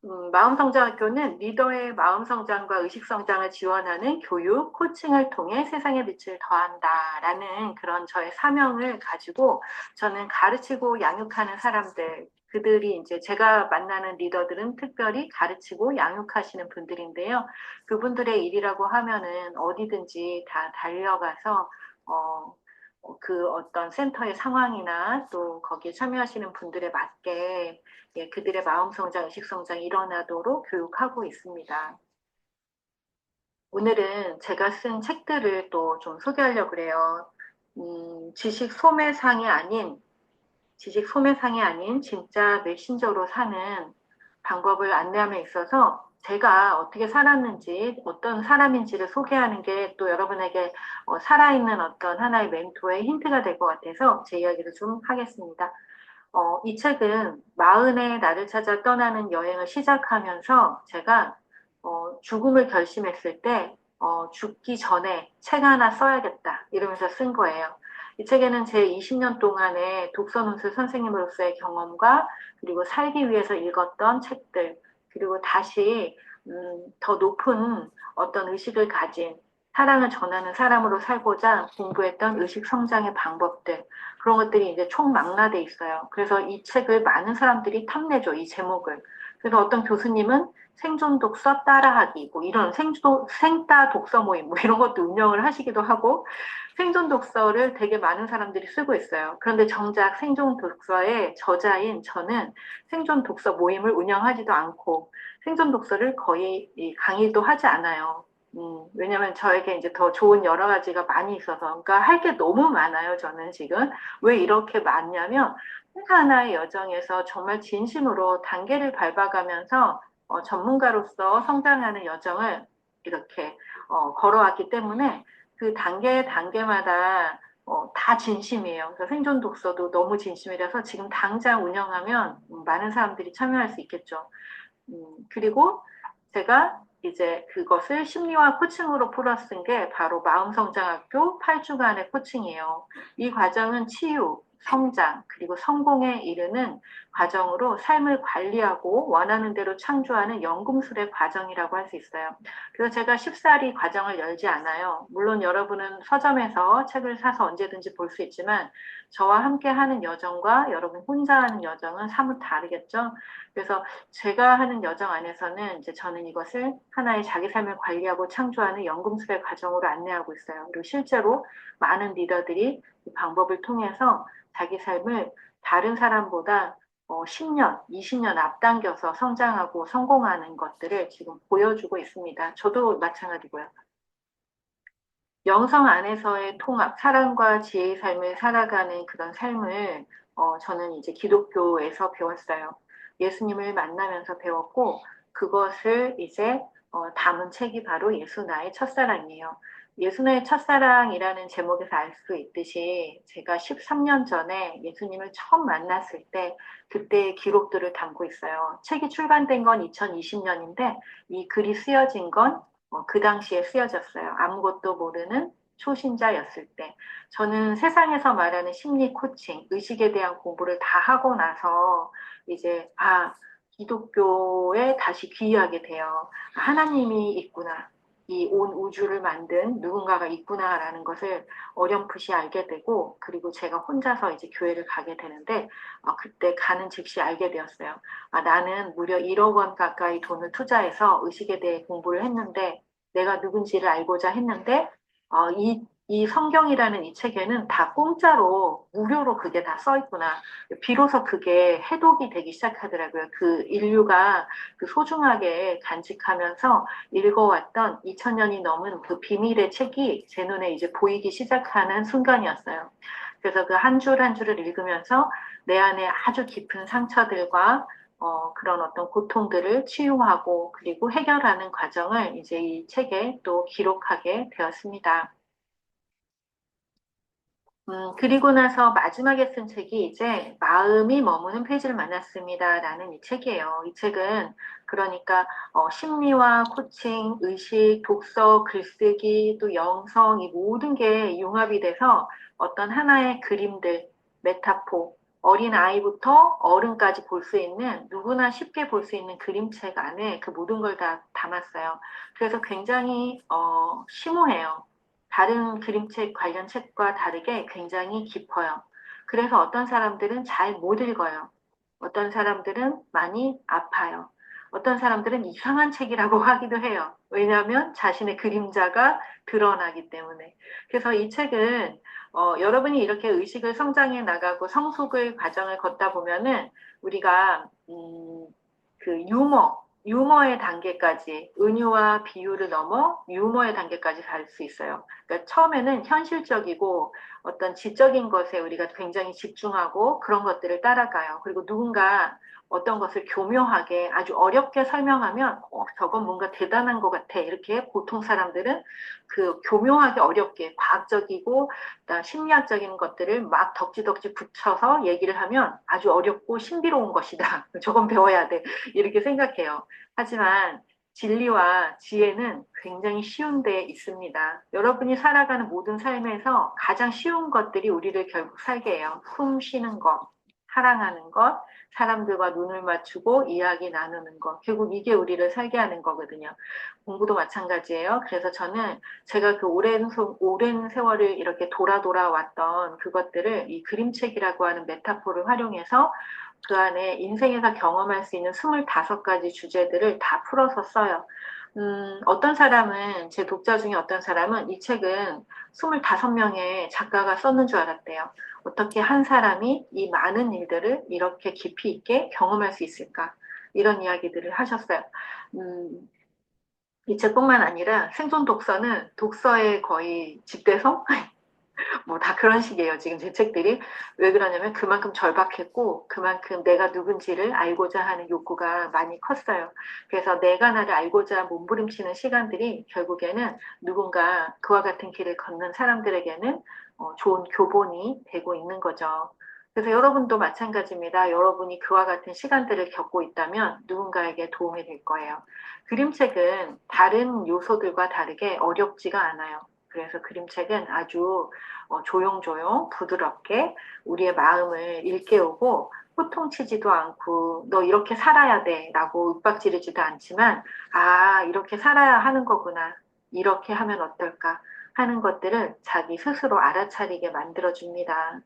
마음성장학교는 리더의 마음성장과 의식성장을 지원하는 교육, 코칭을 통해 세상의 빛을 더한다라는 그런 저의 사명을 가지고 저는 가르치고 양육하는 사람들, 그들이 이제 제가 만나는 리더들은 특별히 가르치고 양육하시는 분들인데요. 그분들의 일이라고 하면은 어디든지 다 달려가서, 어, 그 어떤 센터의 상황이나 또 거기에 참여하시는 분들에 맞게 예, 그들의 마음 성장, 의식 성장이 일어나도록 교육하고 있습니다. 오늘은 제가 쓴 책들을 또 좀 소개하려고 그래요. 지식 소매상이 아닌, 지식 소매상이 아닌 진짜 메신저로 사는 방법을 안내함에 있어서 제가 어떻게 살았는지, 어떤 사람인지를 소개하는 게 또 여러분에게 살아있는 어떤 하나의 멘토의 힌트가 될 것 같아서 제 이야기를 좀 하겠습니다. 이 책은 마흔에 나를 찾아 떠나는 여행을 시작하면서 제가 죽음을 결심했을 때 죽기 전에 책 하나 써야겠다 이러면서 쓴 거예요. 이 책에는 제 20년 동안의 독서논술 선생님으로서의 경험과 그리고 살기 위해서 읽었던 책들 그리고 다시 더 높은 어떤 의식을 가진 사랑을 전하는 사람으로 살고자 공부했던 의식 성장의 방법들 그런 것들이 이제 총망라돼 있어요. 그래서 이 책을 많은 사람들이 탐내죠, 이 제목을. 그래서 어떤 교수님은 생존 독서 따라하기, 뭐 이런 생따 독서 모임, 뭐 이런 것도 운영을 하시기도 하고, 생존 독서를 되게 많은 사람들이 쓰고 있어요. 그런데 정작 생존 독서의 저자인 저는 생존 독서 모임을 운영하지도 않고, 생존 독서를 거의 강의도 하지 않아요. 왜냐면 저에게 이제 더 좋은 여러 가지가 많이 있어서, 그러니까 할 게 너무 많아요, 저는 지금. 왜 이렇게 많냐면, 하나의 여정에서 정말 진심으로 단계를 밟아가면서 전문가로서 성장하는 여정을 이렇게 걸어왔기 때문에 그 단계마다 다 진심이에요. 그래서 생존 독서도 너무 진심이라서 지금 당장 운영하면 많은 사람들이 참여할 수 있겠죠. 그리고 제가 이제 그것을 심리와 코칭으로 풀어 쓴 게 바로 마음성장학교 8주간의 코칭이에요. 이 과정은 치유, 성장, 그리고 성공에 이르는 과정으로 삶을 관리하고 원하는 대로 창조하는 연금술의 과정이라고 할 수 있어요. 그래서 제가 쉽사리 과정을 열지 않아요. 물론 여러분은 서점에서 책을 사서 언제든지 볼 수 있지만 저와 함께 하는 여정과 여러분 혼자 하는 여정은 사뭇 다르겠죠. 그래서 제가 하는 여정 안에서는 이제 저는 이것을 하나의 자기 삶을 관리하고 창조하는 연금술의 과정으로 안내하고 있어요. 그리고 실제로 많은 리더들이 이 방법을 통해서 자기 삶을 다른 사람보다 10년, 20년 앞당겨서 성장하고 성공하는 것들을 지금 보여주고 있습니다. 저도 마찬가지고요. 영성 안에서의 통합, 사랑과 지혜의 삶을 살아가는 그런 삶을 저는 이제 기독교에서 배웠어요. 예수님을 만나면서 배웠고 그것을 이제 담은 책이 바로 예수 나의 첫사랑이에요. 예수 나의 첫사랑이라는 제목에서 알 수 있듯이 제가 13년 전에 예수님을 처음 만났을 때 그때의 기록들을 담고 있어요. 책이 출간된 건 2020년인데 이 글이 쓰여진 건 그 당시에 쓰여졌어요. 아무것도 모르는 초신자였을 때. 저는 세상에서 말하는 심리 코칭, 의식에 대한 공부를 다 하고 나서 이제, 기독교에 다시 귀의하게 돼요. 하나님이 있구나. 이 온 우주를 만든 누군가가 있구나라는 것을 어렴풋이 알게 되고, 그리고 제가 혼자서 이제 교회를 가게 되는데, 그때 가는 즉시 알게 되었어요. 나는 무려 1억 원 가까이 돈을 투자해서 의식에 대해 공부를 했는데, 내가 누군지를 알고자 했는데, 이 성경이라는 이 책에는 다 공짜로, 무료로 그게 다 써 있구나. 비로소 그게 해독이 되기 시작하더라고요. 그 인류가 그 소중하게 간직하면서 읽어왔던 2000년이 넘은 그 비밀의 책이 제 눈에 이제 보이기 시작하는 순간이었어요. 그래서 그 한 줄 한 줄을 읽으면서 내 안에 아주 깊은 상처들과 그런 어떤 고통들을 치유하고 그리고 해결하는 과정을 이제 이 책에 또 기록하게 되었습니다. 그리고 나서 마지막에 쓴 책이 이제 마음이 머무는 페이지를 만났습니다라는 이 책이에요. 이 책은 그러니까 심리와 코칭, 의식, 독서, 글쓰기, 또 영성 이 모든 게 융합이 돼서 어떤 하나의 그림들, 메타포 어린 아이부터 어른까지 볼 수 있는 누구나 쉽게 볼 수 있는 그림책 안에 그 모든 걸 다 담았어요. 그래서 굉장히 심오해요. 다른 그림책 관련 책과 다르게 굉장히 깊어요. 그래서 어떤 사람들은 잘 못 읽어요. 어떤 사람들은 많이 아파요. 어떤 사람들은 이상한 책이라고 하기도 해요. 왜냐하면 자신의 그림자가 드러나기 때문에. 그래서 이 책은 여러분이 이렇게 의식을 성장해 나가고 성숙을 과정을 걷다 보면은 우리가 그 유머의 단계까지 은유와 비유를 넘어 유머의 단계까지 갈 수 있어요. 그러니까 처음에는 현실적이고 어떤 지적인 것에 우리가 굉장히 집중하고 그런 것들을 따라가요. 그리고 누군가 어떤 것을 교묘하게 아주 어렵게 설명하면 저건 뭔가 대단한 것 같아. 이렇게 보통 사람들은 그 교묘하게 어렵게 과학적이고 심리학적인 것들을 막 덕지덕지 붙여서 얘기를 하면 아주 어렵고 신비로운 것이다. 저건 배워야 돼. 이렇게 생각해요. 하지만 진리와 지혜는 굉장히 쉬운 데 있습니다. 여러분이 살아가는 모든 삶에서 가장 쉬운 것들이 우리를 결국 살게 해요. 숨 쉬는 것, 사랑하는 것, 사람들과 눈을 맞추고 이야기 나누는 것. 결국 이게 우리를 살게 하는 거거든요. 공부도 마찬가지예요. 그래서 저는 제가 그 오랜 세월을 이렇게 돌아 왔던 그것들을 이 그림책이라고 하는 메타포를 활용해서 그 안에 인생에서 경험할 수 있는 25가지 주제들을 다 풀어서 써요. 어떤 사람은, 제 독자 중에 어떤 사람은 이 책은 25명의 작가가 썼는 줄 알았대요. 어떻게 한 사람이 이 많은 일들을 이렇게 깊이 있게 경험할 수 있을까? 이런 이야기들을 하셨어요. 음, 이 책뿐만 아니라 생존 독서는 독서의 거의 집대성? 뭐 다 그런 식이에요. 지금 제 책들이. 왜 그러냐면 그만큼 절박했고 그만큼 내가 누군지를 알고자 하는 욕구가 많이 컸어요. 그래서 내가 나를 알고자 몸부림치는 시간들이 결국에는 누군가 그와 같은 길을 걷는 사람들에게는 좋은 교본이 되고 있는 거죠. 그래서 여러분도 마찬가지입니다. 여러분이 그와 같은 시간들을 겪고 있다면 누군가에게 도움이 될 거예요. 그림책은 다른 요소들과 다르게 어렵지가 않아요. 그래서 그림책은 아주 조용조용 부드럽게 우리의 마음을 일깨우고 호통치지도 않고 너 이렇게 살아야 돼 라고 윽박지르지도 않지만 아 이렇게 살아야 하는 거구나 이렇게 하면 어떨까 하는 것들을 자기 스스로 알아차리게 만들어줍니다.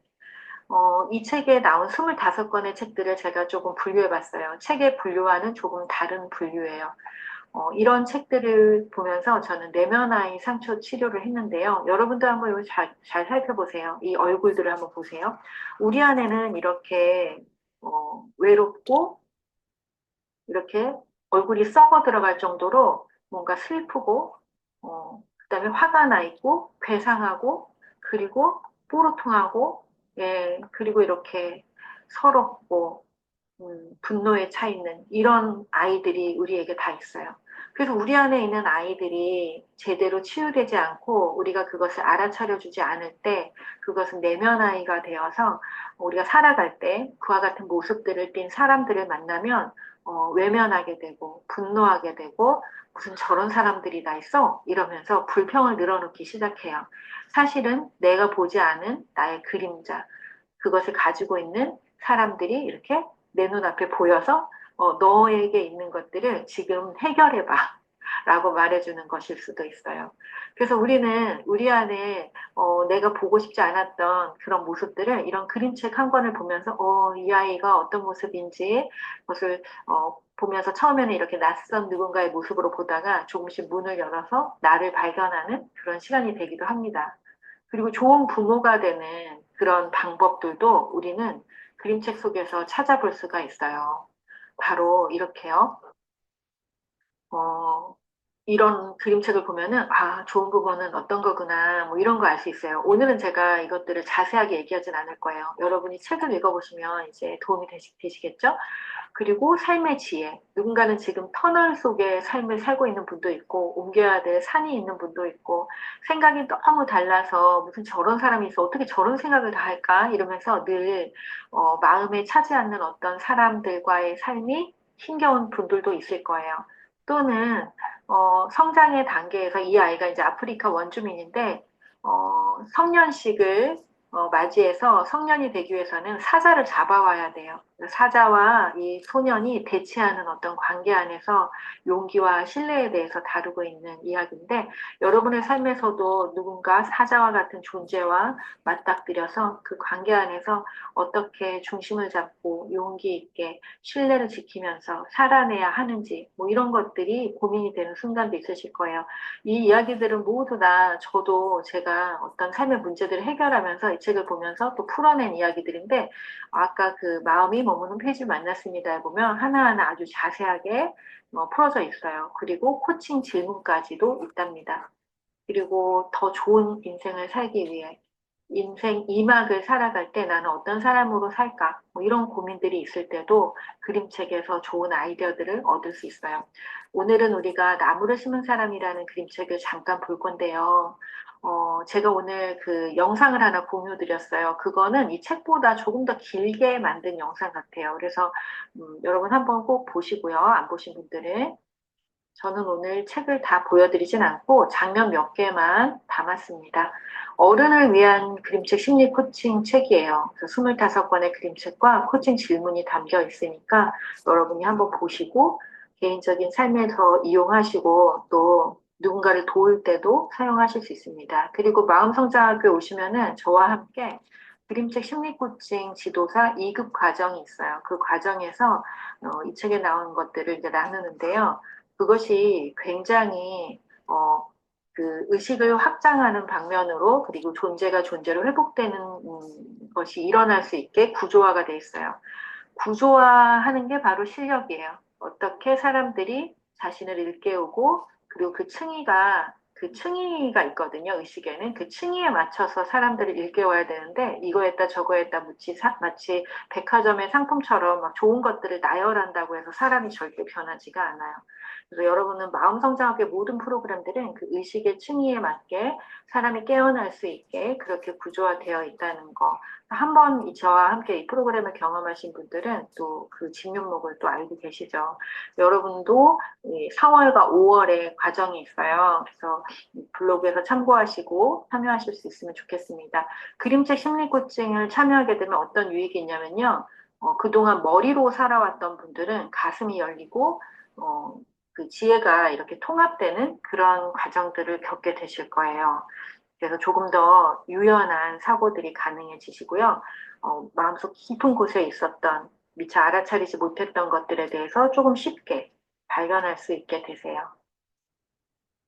이 책에 나온 25권의 책들을 제가 조금 분류해 봤어요. 책의 분류와는 조금 다른 분류예요. 이런 책들을 보면서 저는 내면아이 상처 치료를 했는데요. 여러분도 한번 이거 잘 살펴보세요. 이 얼굴들을 한번 보세요. 우리 안에는 이렇게 외롭고 이렇게 얼굴이 썩어 들어갈 정도로 뭔가 슬프고 그다음에 화가 나 있고 괴상하고 그리고 뽀로통하고 예 그리고 이렇게 서럽고 분노에 차 있는 이런 아이들이 우리에게 다 있어요. 그래서 우리 안에 있는 아이들이 제대로 치유되지 않고 우리가 그것을 알아차려주지 않을 때 그것은 내면 아이가 되어서 우리가 살아갈 때 그와 같은 모습들을 띤 사람들을 만나면 외면하게 되고 분노하게 되고 무슨 저런 사람들이 다 있어 이러면서 불평을 늘어놓기 시작해요. 사실은 내가 보지 않은 나의 그림자 그것을 가지고 있는 사람들이 이렇게 내 눈앞에 보여서 너에게 있는 것들을 지금 해결해봐. 라고 말해주는 것일 수도 있어요. 그래서 우리는 우리 안에 내가 보고 싶지 않았던 그런 모습들을 이런 그림책 한 권을 보면서 이 아이가 어떤 모습인지 그것을 보면서 처음에는 이렇게 낯선 누군가의 모습으로 보다가 조금씩 문을 열어서 나를 발견하는 그런 시간이 되기도 합니다. 그리고 좋은 부모가 되는 그런 방법들도 우리는 그림책 속에서 찾아볼 수가 있어요. 바로 이렇게요. 어, 이런 그림책을 보면은, 아, 좋은 부분은 어떤 거구나, 뭐 이런 거 알 수 있어요. 오늘은 제가 이것들을 자세하게 얘기하진 않을 거예요. 여러분이 책을 읽어보시면 이제 도움이 되시겠죠? 그리고 삶의 지혜. 누군가는 지금 터널 속에 삶을 살고 있는 분도 있고, 옮겨야 될 산이 있는 분도 있고, 생각이 너무 달라서 무슨 저런 사람이 있어. 어떻게 저런 생각을 다 할까? 이러면서 늘, 마음에 차지 않는 어떤 사람들과의 삶이 힘겨운 분들도 있을 거예요. 또는, 성장의 단계에서 이 아이가 이제 아프리카 원주민인데, 성년식을 맞이해서 성년이 되기 위해서는 사자를 잡아와야 돼요. 사자와 이 소년이 대치하는 어떤 관계 안에서 용기와 신뢰에 대해서 다루고 있는 이야기인데 여러분의 삶에서도 누군가 사자와 같은 존재와 맞닥뜨려서 그 관계 안에서 어떻게 중심을 잡고 용기 있게 신뢰를 지키면서 살아내야 하는지 뭐 이런 것들이 고민이 되는 순간도 있으실 거예요. 이 이야기들은 모두 다 저도 제가 어떤 삶의 문제들을 해결하면서 이 책을 보면서 또 풀어낸 이야기들인데 아까 그 마음이 머무는 페이지 만났습니다에 보면 하나하나 아주 자세하게 풀어져 있어요. 그리고 코칭 질문까지도 있답니다. 그리고 더 좋은 인생을 살기 위해 인생 2막을 살아갈 때 나는 어떤 사람으로 살까? 뭐 이런 고민들이 있을 때도 그림책에서 좋은 아이디어들을 얻을 수 있어요. 오늘은 우리가 나무를 심은 사람이라는 그림책을 잠깐 볼 건데요. 제가 오늘 그 영상을 하나 공유 드렸어요. 그거는 이 책보다 조금 더 길게 만든 영상 같아요. 그래서 여러분 한번 꼭 보시고요. 안 보신 분들은. 저는 오늘 책을 다 보여드리진 않고 장면 몇 개만 담았습니다. 어른을 위한 그림책 심리 코칭 책이에요. 그래서 25권의 그림책과 코칭 질문이 담겨 있으니까 여러분이 한번 보시고 개인적인 삶에서 이용하시고 또 누군가를 도울 때도 사용하실 수 있습니다. 그리고 마음성장학교에 오시면은 저와 함께 그림책 심리 코칭 지도사 2급 과정이 있어요. 그 과정에서 이 책에 나온 것들을 이제 나누는데요. 그것이 굉장히 그 의식을 확장하는 방면으로 그리고 존재가 존재로 회복되는 것이 일어날 수 있게 구조화가 돼 있어요. 구조화하는 게 바로 실력이에요. 어떻게 사람들이 자신을 일깨우고 그리고 그 층위가 있거든요. 의식에는 그 층위에 맞춰서 사람들을 일깨워야 되는데 이거에다 저거에다 마치 백화점의 상품처럼 막 좋은 것들을 나열한다고 해서 사람이 절대 변하지가 않아요. 그래서 여러분은 마음성장학의 모든 프로그램들은 그 의식의 층위에 맞게 사람이 깨어날 수 있게 그렇게 구조화되어 있다는 거. 한번 저와 함께 이 프로그램을 경험하신 분들은 또 그 진면목을 또 알고 계시죠. 여러분도 4월과 5월에 과정이 있어요. 그래서 블로그에서 참고하시고 참여하실 수 있으면 좋겠습니다. 그림책 심리 코칭을 참여하게 되면 어떤 유익이 있냐면요. 그동안 머리로 살아왔던 분들은 가슴이 열리고 그 지혜가 이렇게 통합되는 그런 과정들을 겪게 되실 거예요. 그래서 조금 더 유연한 사고들이 가능해지시고요. 마음속 깊은 곳에 있었던 미처 알아차리지 못했던 것들에 대해서 조금 쉽게 발견할 수 있게 되세요.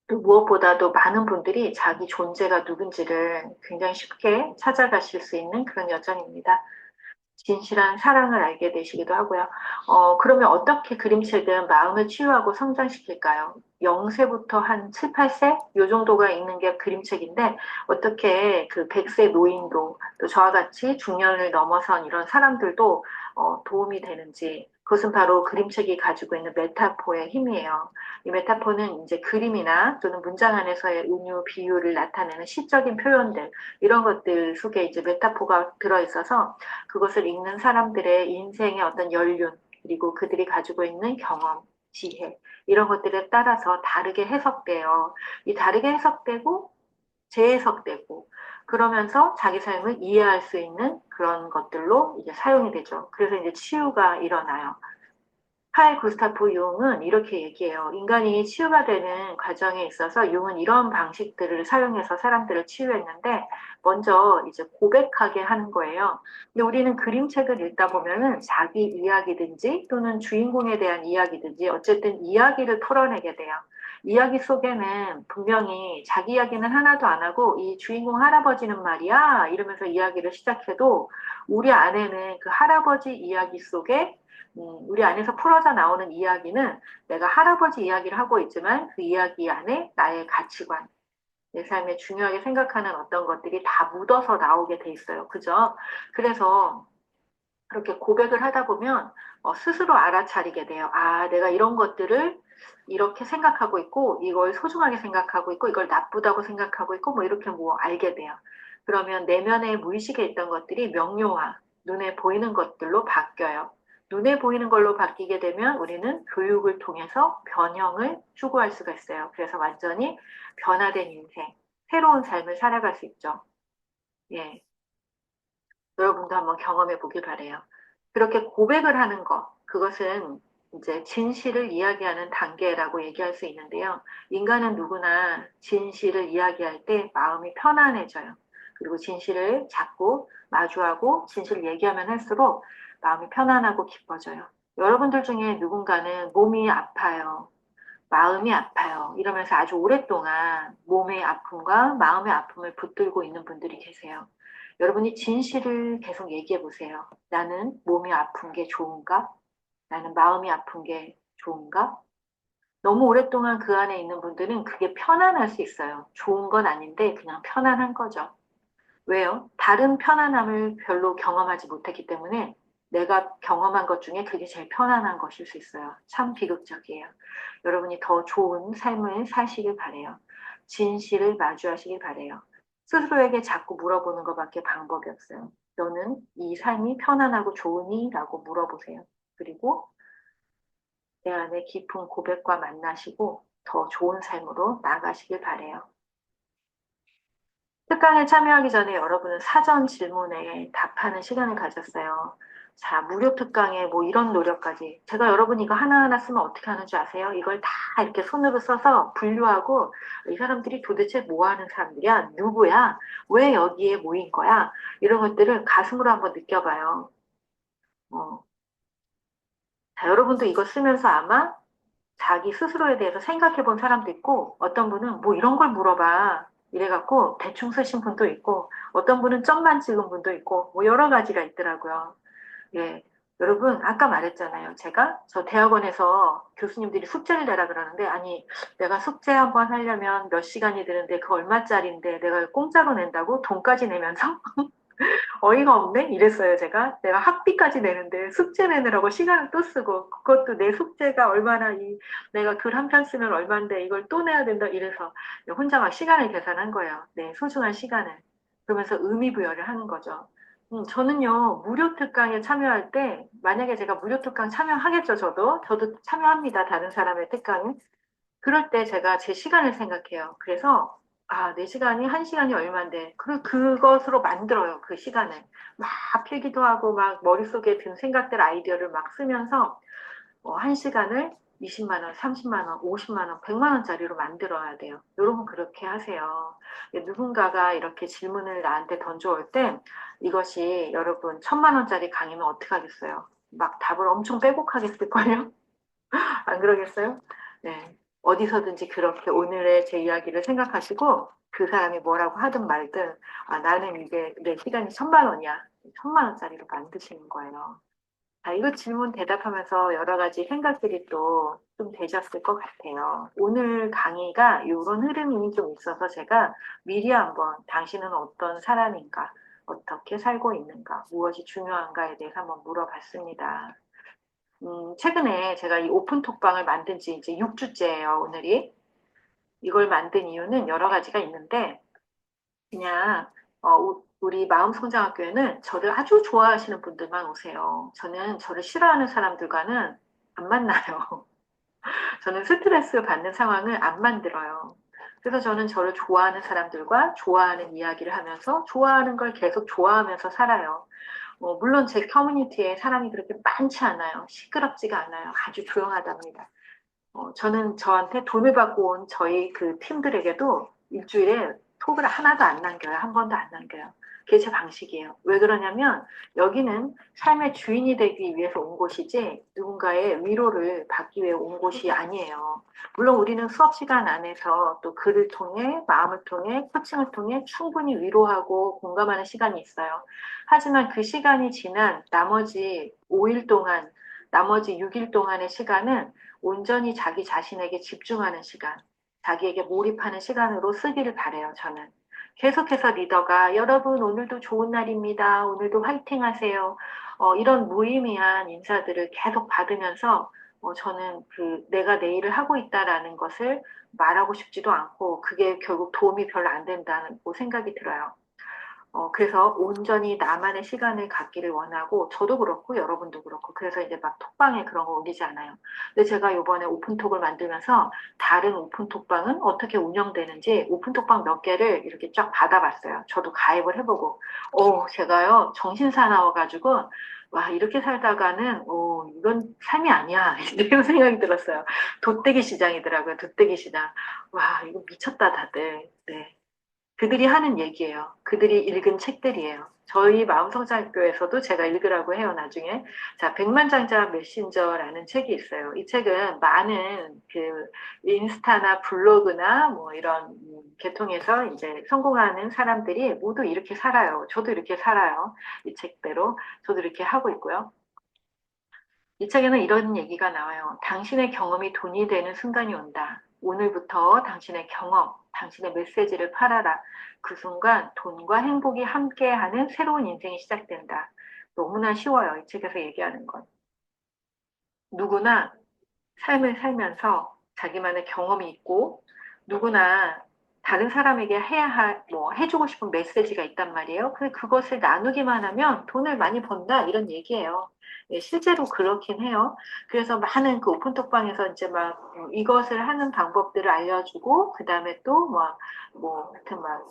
또 무엇보다도 많은 분들이 자기 존재가 누군지를 굉장히 쉽게 찾아가실 수 있는 그런 여정입니다. 진실한 사랑을 알게 되시기도 하고요. 그러면 어떻게 그림책은 마음을 치유하고 성장시킬까요? 0세부터 한 7, 8세? 요 정도가 읽는 게 그림책인데, 어떻게 그 100세 노인도, 또 저와 같이 중년을 넘어선 이런 사람들도 도움이 되는지, 그것은 바로 그림책이 가지고 있는 메타포의 힘이에요. 이 메타포는 이제 그림이나 또는 문장 안에서의 은유, 비유를 나타내는 시적인 표현들, 이런 것들 속에 이제 메타포가 들어있어서 그것을 읽는 사람들의 인생의 어떤 연륜, 그리고 그들이 가지고 있는 경험, 지혜, 이런 것들에 따라서 다르게 해석돼요. 이 다르게 해석되고, 재해석되고, 그러면서 자기 삶을 이해할 수 있는 그런 것들로 이제 사용이 되죠. 그래서 이제 치유가 일어나요. 칼 구스타프 융은 이렇게 얘기해요. 인간이 치유가 되는 과정에 있어서 융은 이런 방식들을 사용해서 사람들을 치유했는데 먼저 이제 고백하게 하는 거예요. 근데 우리는 그림책을 읽다 보면은 자기 이야기든지 또는 주인공에 대한 이야기든지 어쨌든 이야기를 풀어내게 돼요. 이야기 속에는 분명히 자기 이야기는 하나도 안 하고 이 주인공 할아버지는 말이야 이러면서 이야기를 시작해도 우리 안에는 그 할아버지 이야기 속에 우리 안에서 풀어져 나오는 이야기는 내가 할아버지 이야기를 하고 있지만 그 이야기 안에 나의 가치관, 내 삶에 중요하게 생각하는 어떤 것들이 다 묻어서 나오게 돼 있어요. 그죠? 그래서 그렇게 고백을 하다 보면 스스로 알아차리게 돼요. 아, 내가 이런 것들을 이렇게 생각하고 있고, 이걸 소중하게 생각하고 있고, 이걸 나쁘다고 생각하고 있고, 뭐 이렇게 뭐 알게 돼요. 그러면 내면의 무의식에 있던 것들이 명료화, 눈에 보이는 것들로 바뀌어요. 눈에 보이는 걸로 바뀌게 되면 우리는 교육을 통해서 변형을 추구할 수가 있어요. 그래서 완전히 변화된 인생, 새로운 삶을 살아갈 수 있죠. 예. 여러분도 한번 경험해 보길 바래요. 그렇게 고백을 하는 것, 그것은 이제 진실을 이야기하는 단계라고 얘기할 수 있는데요. 인간은 누구나 진실을 이야기할 때 마음이 편안해져요. 그리고 진실을 자꾸 마주하고 진실을 얘기하면 할수록 마음이 편안하고 기뻐져요. 여러분들 중에 누군가는 몸이 아파요. 마음이 아파요. 이러면서 아주 오랫동안 몸의 아픔과 마음의 아픔을 붙들고 있는 분들이 계세요. 여러분이 진실을 계속 얘기해 보세요. 나는 몸이 아픈 게 좋은가? 나는 마음이 아픈 게 좋은가? 너무 오랫동안 그 안에 있는 분들은 그게 편안할 수 있어요. 좋은 건 아닌데 그냥 편안한 거죠. 왜요? 다른 편안함을 별로 경험하지 못했기 때문에 내가 경험한 것 중에 그게 제일 편안한 것일 수 있어요. 참 비극적이에요. 여러분이 더 좋은 삶을 사시길 바래요. 진실을 마주하시길 바래요. 스스로에게 자꾸 물어보는 것밖에 방법이 없어요. 너는 이 삶이 편안하고 좋으니? 라고 물어보세요. 그리고 내 안에 깊은 고백과 만나시고 더 좋은 삶으로 나가시길 바래요. 특강에 참여하기 전에 여러분은 사전 질문에 답하는 시간을 가졌어요. 자, 무료 특강에 뭐 이런 노력까지. 제가 여러분 이거 하나하나 쓰면 어떻게 하는 줄 아세요? 이걸 다 이렇게 손으로 써서 분류하고 이 사람들이 도대체 뭐 하는 사람들이야? 누구야? 왜 여기에 모인 거야? 이런 것들을 가슴으로 한번 느껴봐요. 어, 자, 여러분도 이거 쓰면서 아마 자기 스스로에 대해서 생각해 본 사람도 있고, 어떤 분은 뭐 이런 걸 물어봐. 이래갖고 대충 쓰신 분도 있고, 어떤 분은 점만 찍은 분도 있고, 뭐 여러 가지가 있더라고요. 예. 여러분, 아까 말했잖아요. 제가 저 대학원에서 교수님들이 숙제를 내라 그러는데, 아니, 내가 숙제 한번 하려면 몇 시간이 드는데 그 얼마짜리인데 내가 공짜로 낸다고 돈까지 내면서 어이가 없네? 이랬어요, 제가. 내가 학비까지 내는데 숙제 내느라고 시간을 또 쓰고, 그것도 내 숙제가 얼마나 내가 글 한 편 쓰면 얼마인데 이걸 또 내야 된다 이래서 혼자 막 시간을 계산한 거예요. 내 소중한 시간을. 그러면서 의미 부여를 하는 거죠. 저는요, 무료 특강에 참여할 때, 만약에 제가 무료 특강 참여하겠죠, 저도 참여합니다, 다른 사람의 특강에. 그럴 때 제가 제 시간을 생각해요. 그래서 아, 내 시간이 한 시간이 얼만데 그것으로 만들어요. 그 시간을 막 필기도 하고 막 머릿속에 든 생각들 아이디어를 막 쓰면서 한 시간을 20만 원, 30만 원, 50만 원, 100만 원짜리로 만들어야 돼요. 여러분 그렇게 하세요. 누군가가 이렇게 질문을 나한테 던져올 때 이것이 여러분 1,000만 원짜리 강의면 어떡하겠어요? 막 답을 엄청 빼곡하겠을걸요? 안 그러겠어요? 네. 어디서든지 그렇게 오늘의 제 이야기를 생각하시고 그 사람이 뭐라고 하든 말든 아, 나는 이게 내 시간이 1,000만 원이야. 1,000만 원짜리로 만드시는 거예요. 자, 이거 질문 대답하면서 여러 가지 생각들이 또 좀 되셨을 것 같아요. 오늘 강의가 이런 흐름이 좀 있어서 제가 미리 한번 당신은 어떤 사람인가, 어떻게 살고 있는가, 무엇이 중요한가에 대해서 한번 물어봤습니다. 최근에 제가 이 오픈톡방을 만든 지 이제 6주째예요, 오늘이. 이걸 만든 이유는 여러 가지가 있는데, 그냥, 우리 마음성장학교에는 저를 아주 좋아하시는 분들만 오세요. 저는 저를 싫어하는 사람들과는 안 만나요. 저는 스트레스 받는 상황을 안 만들어요. 그래서 저는 저를 좋아하는 사람들과 좋아하는 이야기를 하면서 좋아하는 걸 계속 좋아하면서 살아요. 물론 제 커뮤니티에 사람이 그렇게 많지 않아요. 시끄럽지가 않아요. 아주 조용하답니다. 저는 저한테 돈을 받고 온 저희 그 팀들에게도 일주일에 톡을 하나도 안 남겨요. 한 번도 안 남겨요. 그게 제 방식이에요. 왜 그러냐면 여기는 삶의 주인이 되기 위해서 온 곳이지 누군가의 위로를 받기 위해 온 곳이 아니에요. 물론 우리는 수업 시간 안에서 또 글을 통해 마음을 통해 코칭을 통해 충분히 위로하고 공감하는 시간이 있어요. 하지만 그 시간이 지난 나머지 5일 동안 나머지 6일 동안의 시간은 온전히 자기 자신에게 집중하는 시간, 자기에게 몰입하는 시간으로 쓰기를 바래요, 저는. 계속해서 리더가 여러분 오늘도 좋은 날입니다. 오늘도 화이팅 하세요. 이런 무의미한 인사들을 계속 받으면서 저는 그 내가 내 일을 하고 있다라는 것을 말하고 싶지도 않고 그게 결국 도움이 별로 안 된다고 생각이 들어요. 그래서 온전히 나만의 시간을 갖기를 원하고, 저도 그렇고, 여러분도 그렇고, 그래서 이제 막 톡방에 그런 거 올리지 않아요. 근데 제가 요번에 오픈톡을 만들면서 다른 오픈톡방은 어떻게 운영되는지 오픈톡방 몇 개를 이렇게 쫙 받아봤어요. 저도 가입을 해보고, 제가요, 정신 사나워가지고, 와, 이렇게 살다가는, 이건 삶이 아니야. 이런 생각이 들었어요. 돗대기 시장이더라고요, 돗대기 시장. 와, 이거 미쳤다, 다들. 네. 그들이 하는 얘기예요. 그들이 읽은 책들이에요. 저희 마음성장교에서도 제가 읽으라고 해요, 나중에. 자, 백만장자 메신저라는 책이 있어요. 이 책은 많은 인스타나 블로그나 뭐 이런 계통에서 이제 성공하는 사람들이 모두 이렇게 살아요. 저도 이렇게 살아요. 이 책대로. 저도 이렇게 하고 있고요. 이 책에는 이런 얘기가 나와요. 당신의 경험이 돈이 되는 순간이 온다. 오늘부터 당신의 경험, 당신의 메시지를 팔아라. 그 순간 돈과 행복이 함께하는 새로운 인생이 시작된다. 너무나 쉬워요. 이 책에서 얘기하는 건. 누구나 삶을 살면서 자기만의 경험이 있고 누구나 다른 사람에게 해주고 싶은 메시지가 있단 말이에요. 근데 그것을 나누기만 하면 돈을 많이 번다 이런 얘기예요. 예, 실제로 그렇긴 해요. 그래서 많은 그 오픈톡방에서 이제 막 이것을 하는 방법들을 알려주고 그 다음에 또 하여튼 막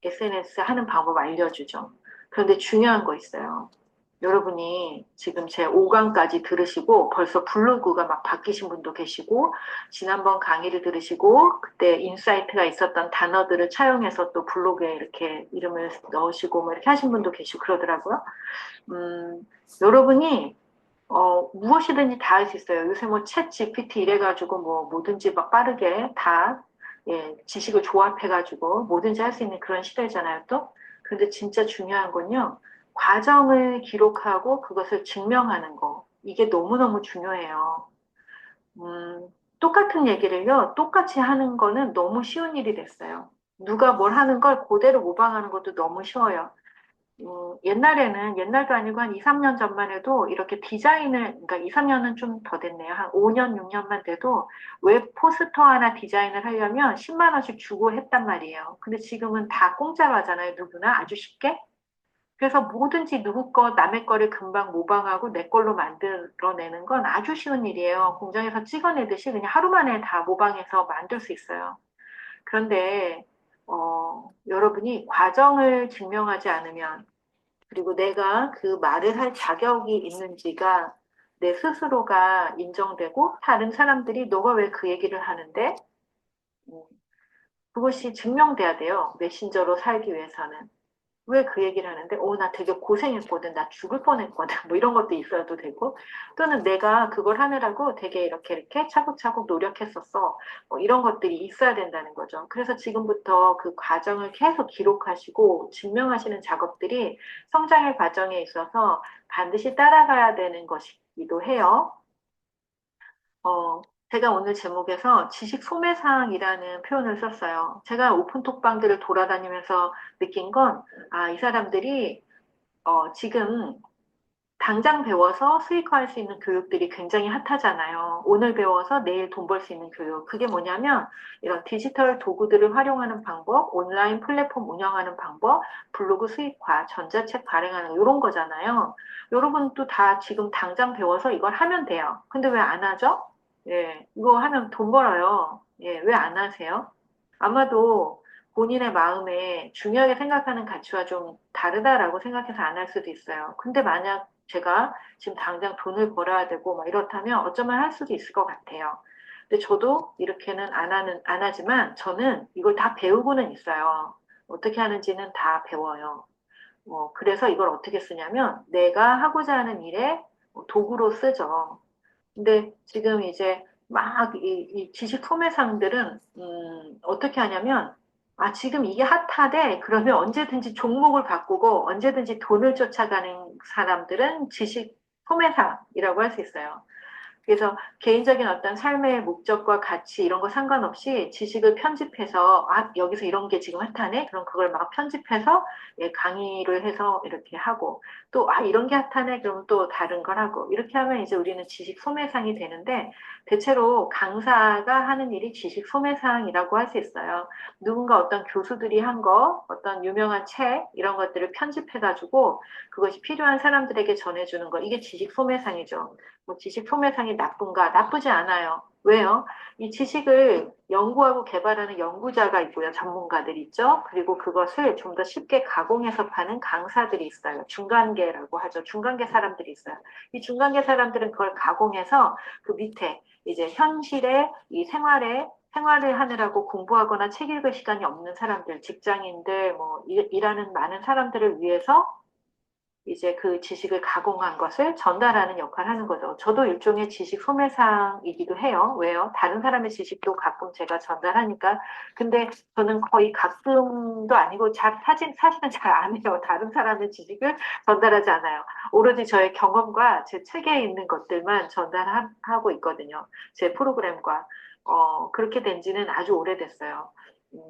SNS 하는 방법 알려주죠. 그런데 중요한 거 있어요. 여러분이 지금 제 5강까지 들으시고 벌써 블로그가 막 바뀌신 분도 계시고 지난번 강의를 들으시고 그때 인사이트가 있었던 단어들을 차용해서 또 블로그에 이렇게 이름을 넣으시고 뭐 이렇게 하신 분도 계시고 그러더라고요. 여러분이 무엇이든지 다 할 수 있어요. 요새 뭐 챗 GPT 이래가지고 뭐 뭐든지 막 빠르게 다 지식을 조합해가지고 뭐든지 할 수 있는 그런 시대잖아요, 또. 근데 진짜 중요한 건요. 과정을 기록하고 그것을 증명하는 거. 이게 너무너무 중요해요. 음, 똑같은 얘기를요, 똑같이 하는 거는 너무 쉬운 일이 됐어요. 누가 뭘 하는 걸 그대로 모방하는 것도 너무 쉬워요. 옛날도 아니고 한 2, 3년 전만 해도 이렇게 그러니까 2, 3년은 좀 더 됐네요. 한 5년, 6년만 돼도 웹 포스터 하나 디자인을 하려면 10만 원씩 주고 했단 말이에요. 근데 지금은 다 공짜로 하잖아요. 누구나 아주 쉽게. 그래서 뭐든지 누구 거, 남의 거를 금방 모방하고 내 걸로 만들어내는 건 아주 쉬운 일이에요. 공장에서 찍어내듯이 그냥 하루 만에 다 모방해서 만들 수 있어요. 그런데, 여러분이 과정을 증명하지 않으면 그리고 내가 그 말을 할 자격이 있는지가 내 스스로가 인정되고 다른 사람들이 너가 왜 그 얘기를 하는데 음, 그것이 증명돼야 돼요. 메신저로 살기 위해서는. 왜 그 얘기를 하는데, 나 되게 고생했거든. 나 죽을 뻔했거든. 뭐 이런 것도 있어도 되고. 또는 내가 그걸 하느라고 되게 이렇게 차곡차곡 노력했었어. 뭐 이런 것들이 있어야 된다는 거죠. 그래서 지금부터 그 과정을 계속 기록하시고 증명하시는 작업들이 성장의 과정에 있어서 반드시 따라가야 되는 것이기도 해요. 어, 제가 오늘 제목에서 지식 소매상이라는 표현을 썼어요. 제가 오픈톡방들을 돌아다니면서 느낀 건, 이 사람들이, 지금 당장 배워서 수익화할 수 있는 교육들이 굉장히 핫하잖아요. 오늘 배워서 내일 돈 벌 수 있는 교육. 그게 뭐냐면, 이런 디지털 도구들을 활용하는 방법, 온라인 플랫폼 운영하는 방법, 블로그 수익화, 전자책 발행하는 거, 이런 거잖아요. 여러분도 다 지금 당장 배워서 이걸 하면 돼요. 근데 왜 안 하죠? 예, 이거 하면 돈 벌어요. 예, 왜 안 하세요? 아마도 본인의 마음에 중요하게 생각하는 가치와 좀 다르다라고 생각해서 안 할 수도 있어요. 근데 만약 제가 지금 당장 돈을 벌어야 되고 막 이렇다면 어쩌면 할 수도 있을 것 같아요. 근데 저도 이렇게는 안 하지만 저는 이걸 다 배우고는 있어요. 어떻게 하는지는 다 배워요. 그래서 이걸 어떻게 쓰냐면 내가 하고자 하는 일에 도구로 쓰죠. 근데 지금 이제 막 이 지식 소매상들은 어떻게 하냐면 지금 이게 핫하대 그러면 언제든지 종목을 바꾸고 언제든지 돈을 쫓아가는 사람들은 지식 소매상이라고 할 수 있어요. 그래서 개인적인 어떤 삶의 목적과 가치 이런 거 상관없이 지식을 편집해서 여기서 이런 게 지금 핫하네? 그럼 그걸 막 편집해서 예, 강의를 해서 이렇게 하고 또 이런 게 핫하네? 그럼 또 다른 걸 하고 이렇게 하면 이제 우리는 지식 소매상이 되는데 대체로 강사가 하는 일이 지식 소매상이라고 할 수 있어요. 누군가 어떤 교수들이 한 거, 어떤 유명한 책 이런 것들을 편집해가지고 그것이 필요한 사람들에게 전해주는 거 이게 지식 소매상이죠. 뭐 지식 소매상이 나쁜가? 나쁘지 않아요. 왜요? 이 지식을 연구하고 개발하는 연구자가 있고요. 전문가들이 있죠. 그리고 그것을 좀 더 쉽게 가공해서 파는 강사들이 있어요. 중간계라고 하죠. 중간계 사람들이 있어요. 이 중간계 사람들은 그걸 가공해서 그 밑에 이제 현실에 이 생활을 하느라고 공부하거나 책 읽을 시간이 없는 사람들, 직장인들, 뭐 일하는 많은 사람들을 위해서 이제 그 지식을 가공한 것을 전달하는 역할을 하는 거죠. 저도 일종의 지식 소매상이기도 해요. 왜요? 다른 사람의 지식도 가끔 제가 전달하니까. 근데 저는 거의 가끔도 아니고 사실은 잘 안 해요. 다른 사람의 지식을 전달하지 않아요. 오로지 저의 경험과 제 책에 있는 것들만 전달하고 있거든요. 제 프로그램과. 그렇게 된 지는 아주 오래됐어요. 음,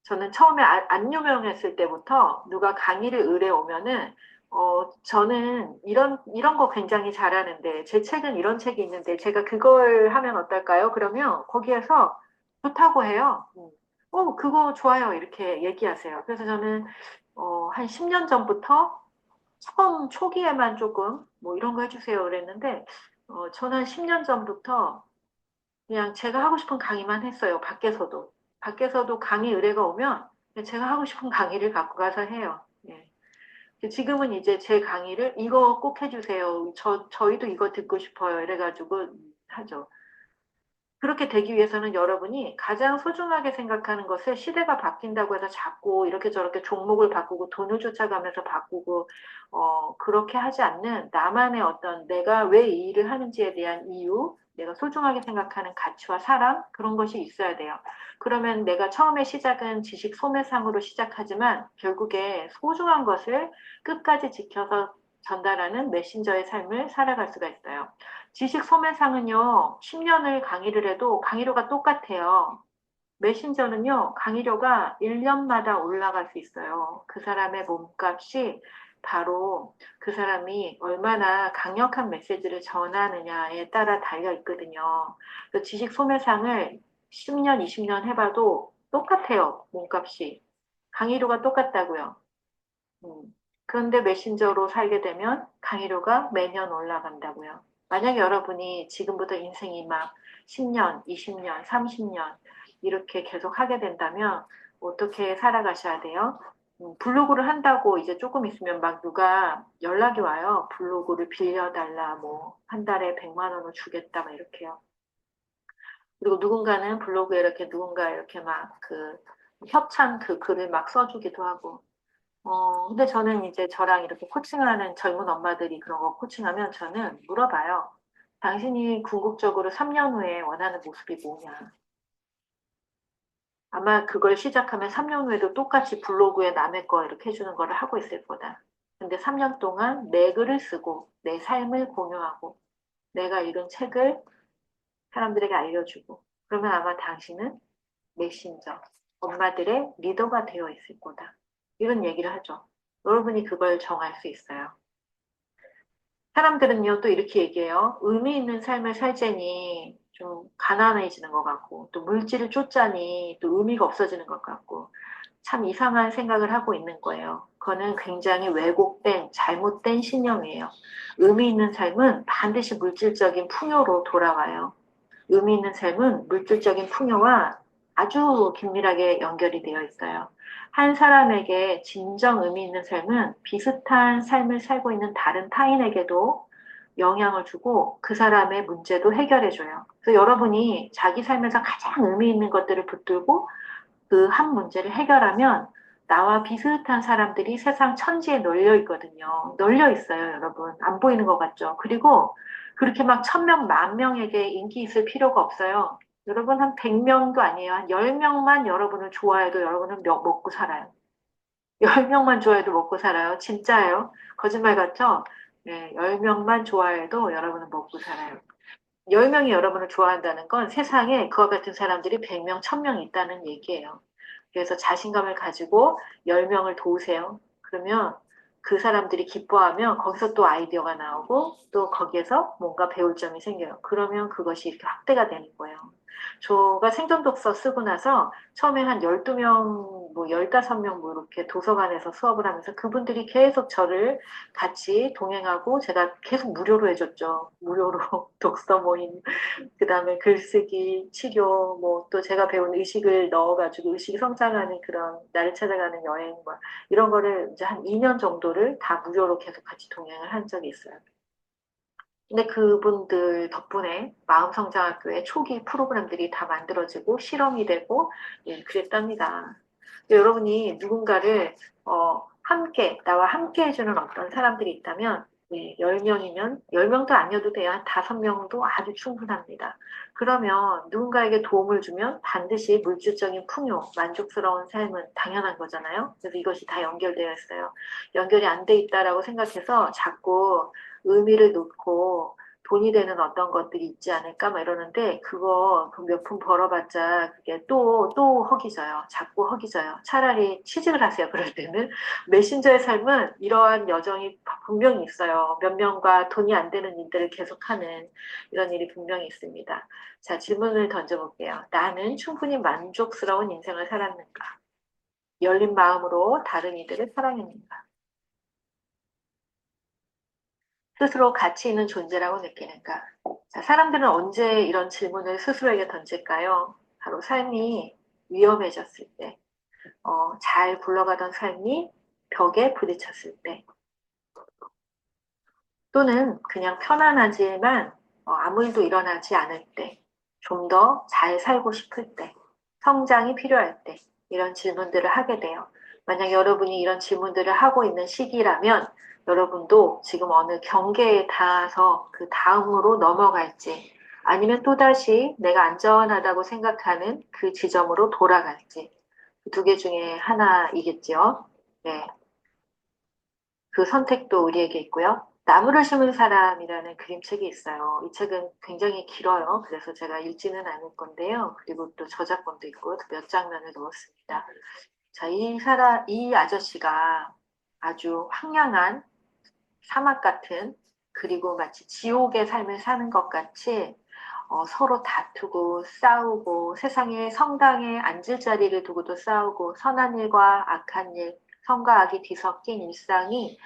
저는 처음에 안 유명했을 때부터 누가 강의를 의뢰 오면은 저는 이런 거 굉장히 잘하는데, 제 책은 이런 책이 있는데, 제가 그걸 하면 어떨까요? 그러면 거기에서 좋다고 해요. 그거 좋아요. 이렇게 얘기하세요. 그래서 저는, 한 10년 전부터 처음 초기에만 조금, 뭐 이런 거 해주세요. 그랬는데, 저는 한 10년 전부터 그냥 제가 하고 싶은 강의만 했어요. 밖에서도. 밖에서도 강의 의뢰가 오면 제가 하고 싶은 강의를 갖고 가서 해요. 예. 지금은 이제 제 강의를 이거 꼭 해주세요. 저희도 이거 듣고 싶어요. 이래가지고 하죠. 그렇게 되기 위해서는 여러분이 가장 소중하게 생각하는 것을 시대가 바뀐다고 해서 자꾸 이렇게 저렇게 종목을 바꾸고 돈을 쫓아가면서 바꾸고, 그렇게 하지 않는 나만의 어떤 내가 왜 이 일을 하는지에 대한 이유, 내가 소중하게 생각하는 가치와 사랑, 그런 것이 있어야 돼요. 그러면 내가 처음에 시작은 지식 소매상으로 시작하지만 결국에 소중한 것을 끝까지 지켜서 전달하는 메신저의 삶을 살아갈 수가 있어요. 지식 소매상은요, 10년을 강의를 해도 강의료가 똑같아요. 메신저는요, 강의료가 1년마다 올라갈 수 있어요. 그 사람의 몸값이 바로 그 사람이 얼마나 강력한 메시지를 전하느냐에 따라 달려 있거든요. 그 지식 소매상을 10년, 20년 해봐도 똑같아요, 몸값이. 강의료가 똑같다고요. 음. 그런데 메신저로 살게 되면 강의료가 매년 올라간다고요. 만약 여러분이 지금부터 인생이 막 10년, 20년, 30년 이렇게 계속 하게 된다면 어떻게 살아가셔야 돼요? 블로그를 한다고 이제 조금 있으면 막 누가 연락이 와요. 블로그를 빌려달라, 뭐, 한 달에 100만 원을 주겠다, 막 이렇게요. 그리고 누군가는 블로그에 이렇게 누군가 이렇게 막 그 협찬 그 글을 막 써주기도 하고. 근데 저는 이제 저랑 이렇게 코칭하는 젊은 엄마들이 그런 거 코칭하면 저는 물어봐요. 당신이 궁극적으로 3년 후에 원하는 모습이 뭐냐? 아마 그걸 시작하면 3년 후에도 똑같이 블로그에 남의 거 이렇게 해주는 거를 하고 있을 거다. 근데 3년 동안 내 글을 쓰고 내 삶을 공유하고 내가 읽은 책을 사람들에게 알려주고 그러면 아마 당신은 메신저, 엄마들의 리더가 되어 있을 거다. 이런 얘기를 하죠. 여러분이 그걸 정할 수 있어요. 사람들은요, 또 이렇게 얘기해요. 의미 있는 삶을 살자니 좀 가난해지는 것 같고, 또 물질을 쫓자니 또 의미가 없어지는 것 같고, 참 이상한 생각을 하고 있는 거예요. 그거는 굉장히 왜곡된, 잘못된 신념이에요. 의미 있는 삶은 반드시 물질적인 풍요로 돌아와요. 의미 있는 삶은 물질적인 풍요와 아주 긴밀하게 연결이 되어 있어요. 한 사람에게 진정 의미 있는 삶은 비슷한 삶을 살고 있는 다른 타인에게도 영향을 주고 그 사람의 문제도 해결해줘요. 그래서 여러분이 자기 삶에서 가장 의미 있는 것들을 붙들고 그 한 문제를 해결하면 나와 비슷한 사람들이 세상 천지에 널려 있거든요. 널려 있어요, 여러분. 안 보이는 것 같죠? 그리고 그렇게 막 1,000명, 10,000명에게 인기 있을 필요가 없어요. 여러분 한 100명도 아니에요. 한 10명만 여러분을 좋아해도 여러분은 먹고 살아요. 10명만 좋아해도 먹고 살아요. 진짜예요. 거짓말 같죠? 네, 10명만 좋아해도 여러분은 먹고 살아요. 10명이 여러분을 좋아한다는 건 세상에 그와 같은 사람들이 100명, 1000명 있다는 얘기예요. 그래서 자신감을 가지고 10명을 도우세요. 그러면 그 사람들이 기뻐하면 거기서 또 아이디어가 나오고 또 거기에서 뭔가 배울 점이 생겨요. 그러면 그것이 이렇게 확대가 되는 거예요. 저가 생존 독서 쓰고 나서 처음에 한 12명, 뭐 15명 뭐 이렇게 도서관에서 수업을 하면서 그분들이 계속 저를 같이 동행하고 제가 계속 무료로 해줬죠. 무료로 독서 모임, 그 다음에 글쓰기, 치료, 뭐 또 제가 배운 의식을 넣어가지고 의식이 성장하는 그런 나를 찾아가는 여행, 뭐 이런 거를 이제 한 2년 정도를 다 무료로 계속 같이 동행을 한 적이 있어요. 근데 그분들 덕분에 마음성장학교의 초기 프로그램들이 다 만들어지고 실험이 되고 예, 그랬답니다. 여러분이 누군가를 함께 나와 함께 해주는 어떤 사람들이 있다면 네, 10명이면 10명도 아니어도 돼요. 한 5명도 아주 충분합니다. 그러면 누군가에게 도움을 주면 반드시 물질적인 풍요, 만족스러운 삶은 당연한 거잖아요. 그래서 이것이 다 연결되어 있어요. 연결이 안 돼 있다라고 생각해서 자꾸 의미를 놓고 돈이 되는 어떤 것들이 있지 않을까 막 이러는데 그거 그 몇 푼 벌어봤자 그게 또 허기져요. 자꾸 허기져요. 차라리 취직을 하세요. 그럴 때는 메신저의 삶은 이러한 여정이 분명히 있어요. 몇 명과 돈이 안 되는 일들을 계속하는 이런 일이 분명히 있습니다. 자, 질문을 던져볼게요. 나는 충분히 만족스러운 인생을 살았는가? 열린 마음으로 다른 이들을 사랑했는가? 스스로 가치 있는 존재라고 느끼는가? 자, 사람들은 언제 이런 질문을 스스로에게 던질까요? 바로 삶이 위험해졌을 때, 잘 굴러가던 삶이 벽에 부딪혔을 때, 또는 그냥 편안하지만 아무 일도 일어나지 않을 때, 좀 더 잘 살고 싶을 때, 성장이 필요할 때, 이런 질문들을 하게 돼요. 만약 여러분이 이런 질문들을 하고 있는 시기라면 여러분도 지금 어느 경계에 닿아서 그 다음으로 넘어갈지 아니면 또다시 내가 안전하다고 생각하는 그 지점으로 돌아갈지 그 두 개 중에 하나이겠죠. 네. 그 선택도 우리에게 있고요. 나무를 심은 사람이라는 그림책이 있어요. 이 책은 굉장히 길어요. 그래서 제가 읽지는 않을 건데요. 그리고 또 저작권도 있고 몇 장면을 넣었습니다. 자, 이 아저씨가 아주 황량한 사막 같은 그리고 마치 지옥의 삶을 사는 것 같이 서로 다투고 싸우고 세상에 성당에 앉을 자리를 두고도 싸우고 선한 일과 악한 일, 선과 악이 뒤섞인 일상이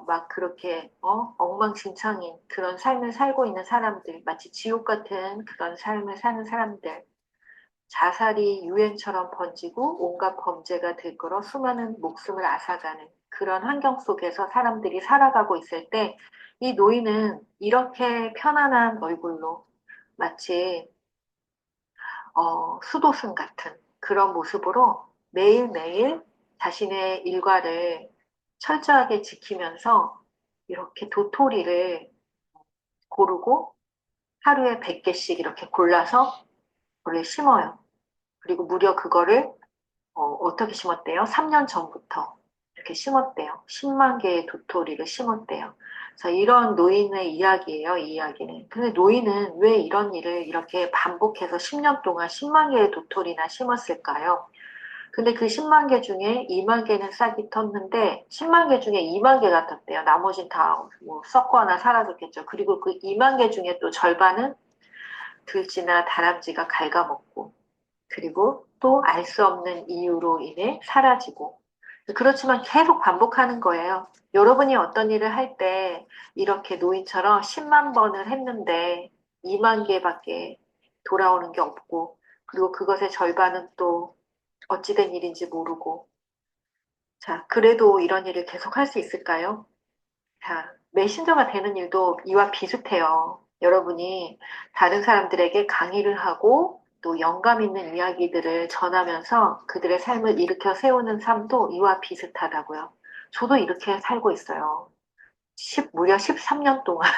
막 그렇게 엉망진창인 그런 삶을 살고 있는 사람들, 마치 지옥 같은 그런 삶을 사는 사람들, 자살이 유행처럼 번지고 온갖 범죄가 들끓어 수많은 목숨을 앗아가는 그런 환경 속에서 사람들이 살아가고 있을 때 이 노인은 이렇게 편안한 얼굴로 마치 수도승 같은 그런 모습으로 매일매일 자신의 일과를 철저하게 지키면서 이렇게 도토리를 고르고 하루에 100개씩 이렇게 골라서 그걸 심어요. 그리고 무려 그거를 어떻게 심었대요? 3년 전부터 이렇게 심었대요. 10만 개의 도토리를 심었대요. 자, 이런 노인의 이야기예요, 이 이야기는. 근데 노인은 왜 이런 일을 이렇게 반복해서 10년 동안 10만 개의 도토리나 심었을까요? 근데 그 10만 개 중에 2만 개는 싹이 텄는데 10만 개 중에 2만 개가 텄대요. 나머지는 다뭐 썩거나 사라졌겠죠. 그리고 그 2만 개 중에 또 절반은 들쥐나 다람쥐가 갉아먹고 그리고 또 알 수 없는 이유로 인해 사라지고 그렇지만 계속 반복하는 거예요. 여러분이 어떤 일을 할 때 이렇게 노인처럼 10만 번을 했는데 2만 개밖에 돌아오는 게 없고 그리고 그것의 절반은 또 어찌된 일인지 모르고 자, 그래도 이런 일을 계속 할 수 있을까요? 자, 메신저가 되는 일도 이와 비슷해요. 여러분이 다른 사람들에게 강의를 하고 또 영감 있는 이야기들을 전하면서 그들의 삶을 일으켜 세우는 삶도 이와 비슷하다고요. 저도 이렇게 살고 있어요. 무려 13년 동안.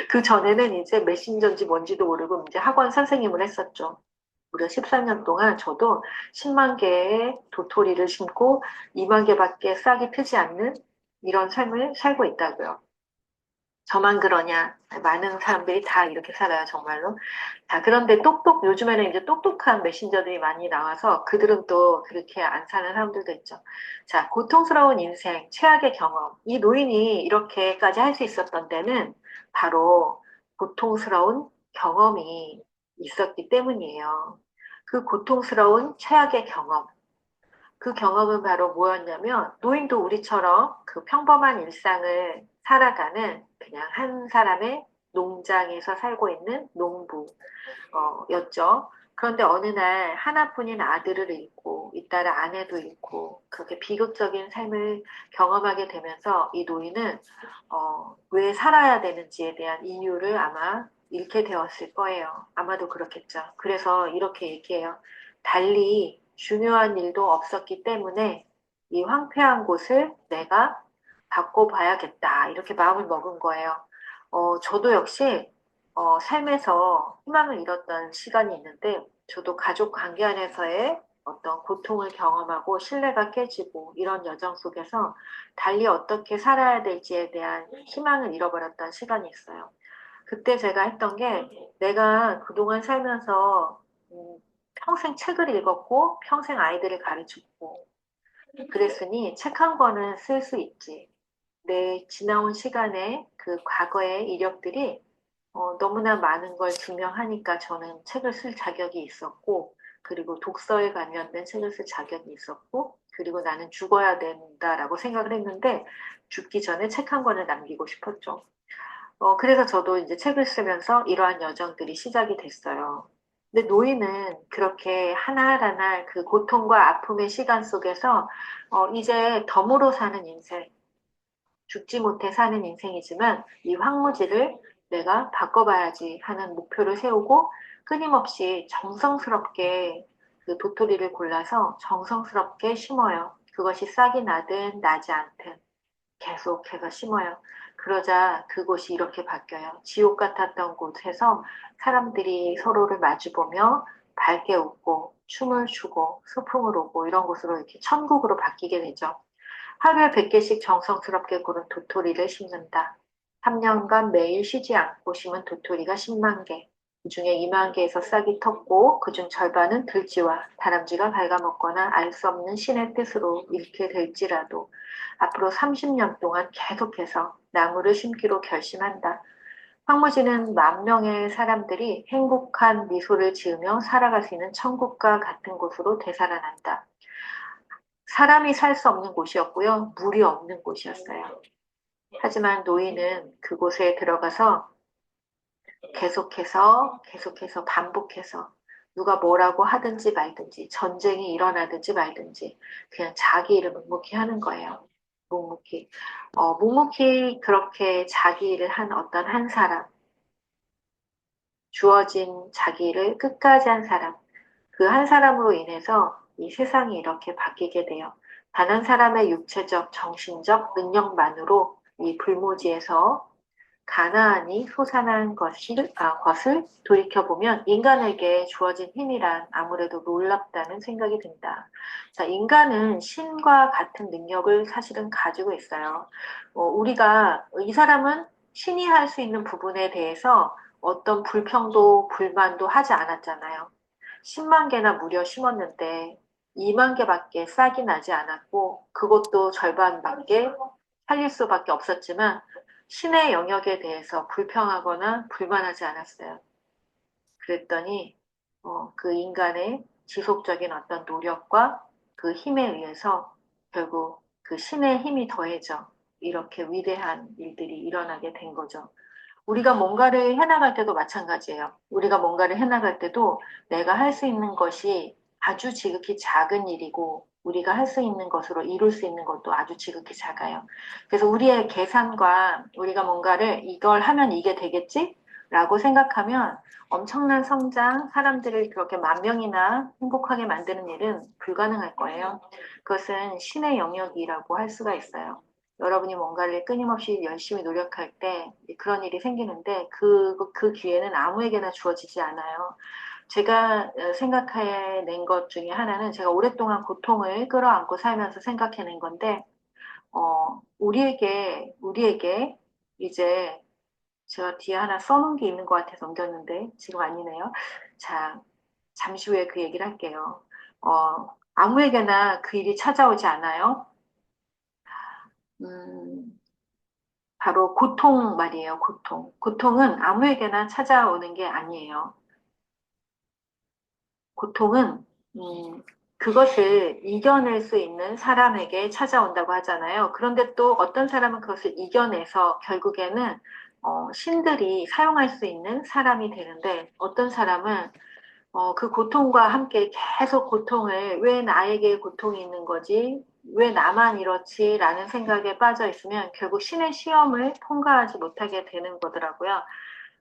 그 전에는 이제 메신저인지 뭔지도 모르고 이제 학원 선생님을 했었죠. 무려 13년 동안 저도 10만 개의 도토리를 심고 2만 개밖에 싹이 트지 않는 이런 삶을 살고 있다고요. 저만 그러냐? 많은 사람들이 다 이렇게 살아요, 정말로. 자, 그런데 요즘에는 이제 똑똑한 메신저들이 많이 나와서 그들은 또 그렇게 안 사는 사람들도 있죠. 자, 고통스러운 인생, 최악의 경험. 이 노인이 이렇게까지 할 수 있었던 데는 바로 고통스러운 경험이 있었기 때문이에요. 그 고통스러운 최악의 경험. 그 경험은 바로 뭐였냐면 노인도 우리처럼 그 평범한 일상을 살아가는 그냥 한 사람의 농장에서 살고 있는 였죠. 그런데 어느 날 하나뿐인 아들을 잃고 잇따라 아내도 잃고 그렇게 비극적인 삶을 경험하게 되면서 이 노인은 왜 살아야 되는지에 대한 이유를 아마 잃게 되었을 거예요. 아마도 그렇겠죠. 그래서 이렇게 얘기해요. 달리 중요한 일도 없었기 때문에 이 황폐한 곳을 내가 바꿔봐야겠다. 이렇게 마음을 먹은 거예요. 저도 역시 삶에서 희망을 잃었던 시간이 있는데, 저도 가족 관계 안에서의 어떤 고통을 경험하고 신뢰가 깨지고 이런 여정 속에서 달리 어떻게 살아야 될지에 대한 희망을 잃어버렸던 시간이 있어요. 그때 제가 했던 게 내가 그동안 살면서 평생 책을 읽었고 평생 아이들을 가르쳤고 그랬으니 책 한 권은 쓸 수 있지. 내 지나온 시간에 그 과거의 이력들이 너무나 많은 걸 증명하니까 저는 책을 쓸 자격이 있었고, 그리고 독서에 관련된 책을 쓸 자격이 있었고, 그리고 나는 죽어야 된다라고 생각을 했는데, 죽기 전에 책 한 권을 남기고 싶었죠. 그래서 저도 이제 책을 쓰면서 이러한 여정들이 시작이 됐어요. 근데 노인은 그렇게 하나하나 그 고통과 아픔의 시간 속에서 이제 덤으로 사는 인생, 죽지 못해 사는 인생이지만 이 황무지를 내가 바꿔봐야지 하는 목표를 세우고 끊임없이 정성스럽게 그 도토리를 골라서 정성스럽게 심어요. 그것이 싹이 나든 나지 않든 계속해서 심어요. 그러자 그곳이 이렇게 바뀌어요. 지옥 같았던 곳에서 사람들이 서로를 마주보며 밝게 웃고 춤을 추고 소풍을 오고 이런 곳으로 이렇게 천국으로 바뀌게 되죠. 하루에 100개씩 정성스럽게 고른 도토리를 심는다. 3년간 매일 쉬지 않고 심은 도토리가 10만 개. 그중에 2만 개에서 싹이 텄고 그중 절반은 들쥐와 다람쥐가 갉아먹거나 알 수 없는 신의 뜻으로 잃게 될지라도 앞으로 30년 동안 계속해서 나무를 심기로 결심한다. 황무지는 만 명의 사람들이 행복한 미소를 지으며 살아갈 수 있는 천국과 같은 곳으로 되살아난다. 사람이 살 수 없는 곳이었고요. 물이 없는 곳이었어요. 하지만 노인은 그곳에 들어가서 계속해서 반복해서 누가 뭐라고 하든지 말든지 전쟁이 일어나든지 말든지 그냥 자기 일을 묵묵히 하는 거예요. 묵묵히. 묵묵히 그렇게 자기 일을 한 어떤 한 사람, 주어진 자기 일을 끝까지 한 사람, 그 한 사람으로 인해서 이 세상이 이렇게 바뀌게 돼요. 단 한 사람의 육체적, 정신적 능력만으로 이 불모지에서 가나안이 솟아난 것을 돌이켜보면 인간에게 주어진 힘이란 아무래도 놀랍다는 생각이 든다. 자, 인간은 신과 같은 능력을 사실은 가지고 있어요. 이 사람은 신이 할 수 있는 부분에 대해서 어떤 불평도 불만도 하지 않았잖아요. 10만 개나 무려 심었는데 2만 개밖에 싹이 나지 않았고 그것도 절반밖에 살릴 수밖에 없었지만 신의 영역에 대해서 불평하거나 불만하지 않았어요. 그랬더니 그 인간의 지속적인 어떤 노력과 그 힘에 의해서 결국 그 신의 힘이 더해져 이렇게 위대한 일들이 일어나게 된 거죠. 우리가 뭔가를 해나갈 때도 마찬가지예요. 우리가 뭔가를 해나갈 때도 내가 할 수 있는 것이 아주 지극히 작은 일이고 우리가 할 수 있는 것으로 이룰 수 있는 것도 아주 지극히 작아요. 그래서 우리의 계산과 우리가 뭔가를 이걸 하면 이게 되겠지? 라고 생각하면 엄청난 성장, 사람들을 그렇게 만 명이나 행복하게 만드는 일은 불가능할 거예요. 그것은 신의 영역이라고 할 수가 있어요. 여러분이 뭔가를 끊임없이 열심히 노력할 때 그런 일이 생기는데 그 기회는 아무에게나 주어지지 않아요. 제가 생각해낸 것 중에 하나는 제가 오랫동안 고통을 끌어안고 살면서 생각해낸 건데, 우리에게 이제 제가 뒤에 하나 써놓은 게 있는 것 같아서 넘겼는데 지금 아니네요. 자, 잠시 후에 그 얘기를 할게요. 아무에게나 그 일이 찾아오지 않아요. 음, 바로 고통 말이에요, 고통. 고통은 아무에게나 찾아오는 게 아니에요. 고통은, 그것을 이겨낼 수 있는 사람에게 찾아온다고 하잖아요. 그런데 또 어떤 사람은 그것을 이겨내서 결국에는, 신들이 사용할 수 있는 사람이 되는데, 어떤 사람은 그 고통과 함께 계속 고통을, 왜 나에게 고통이 있는 거지? 왜 나만 이렇지? 라는 생각에 빠져 있으면 결국 신의 시험을 통과하지 못하게 되는 거더라고요.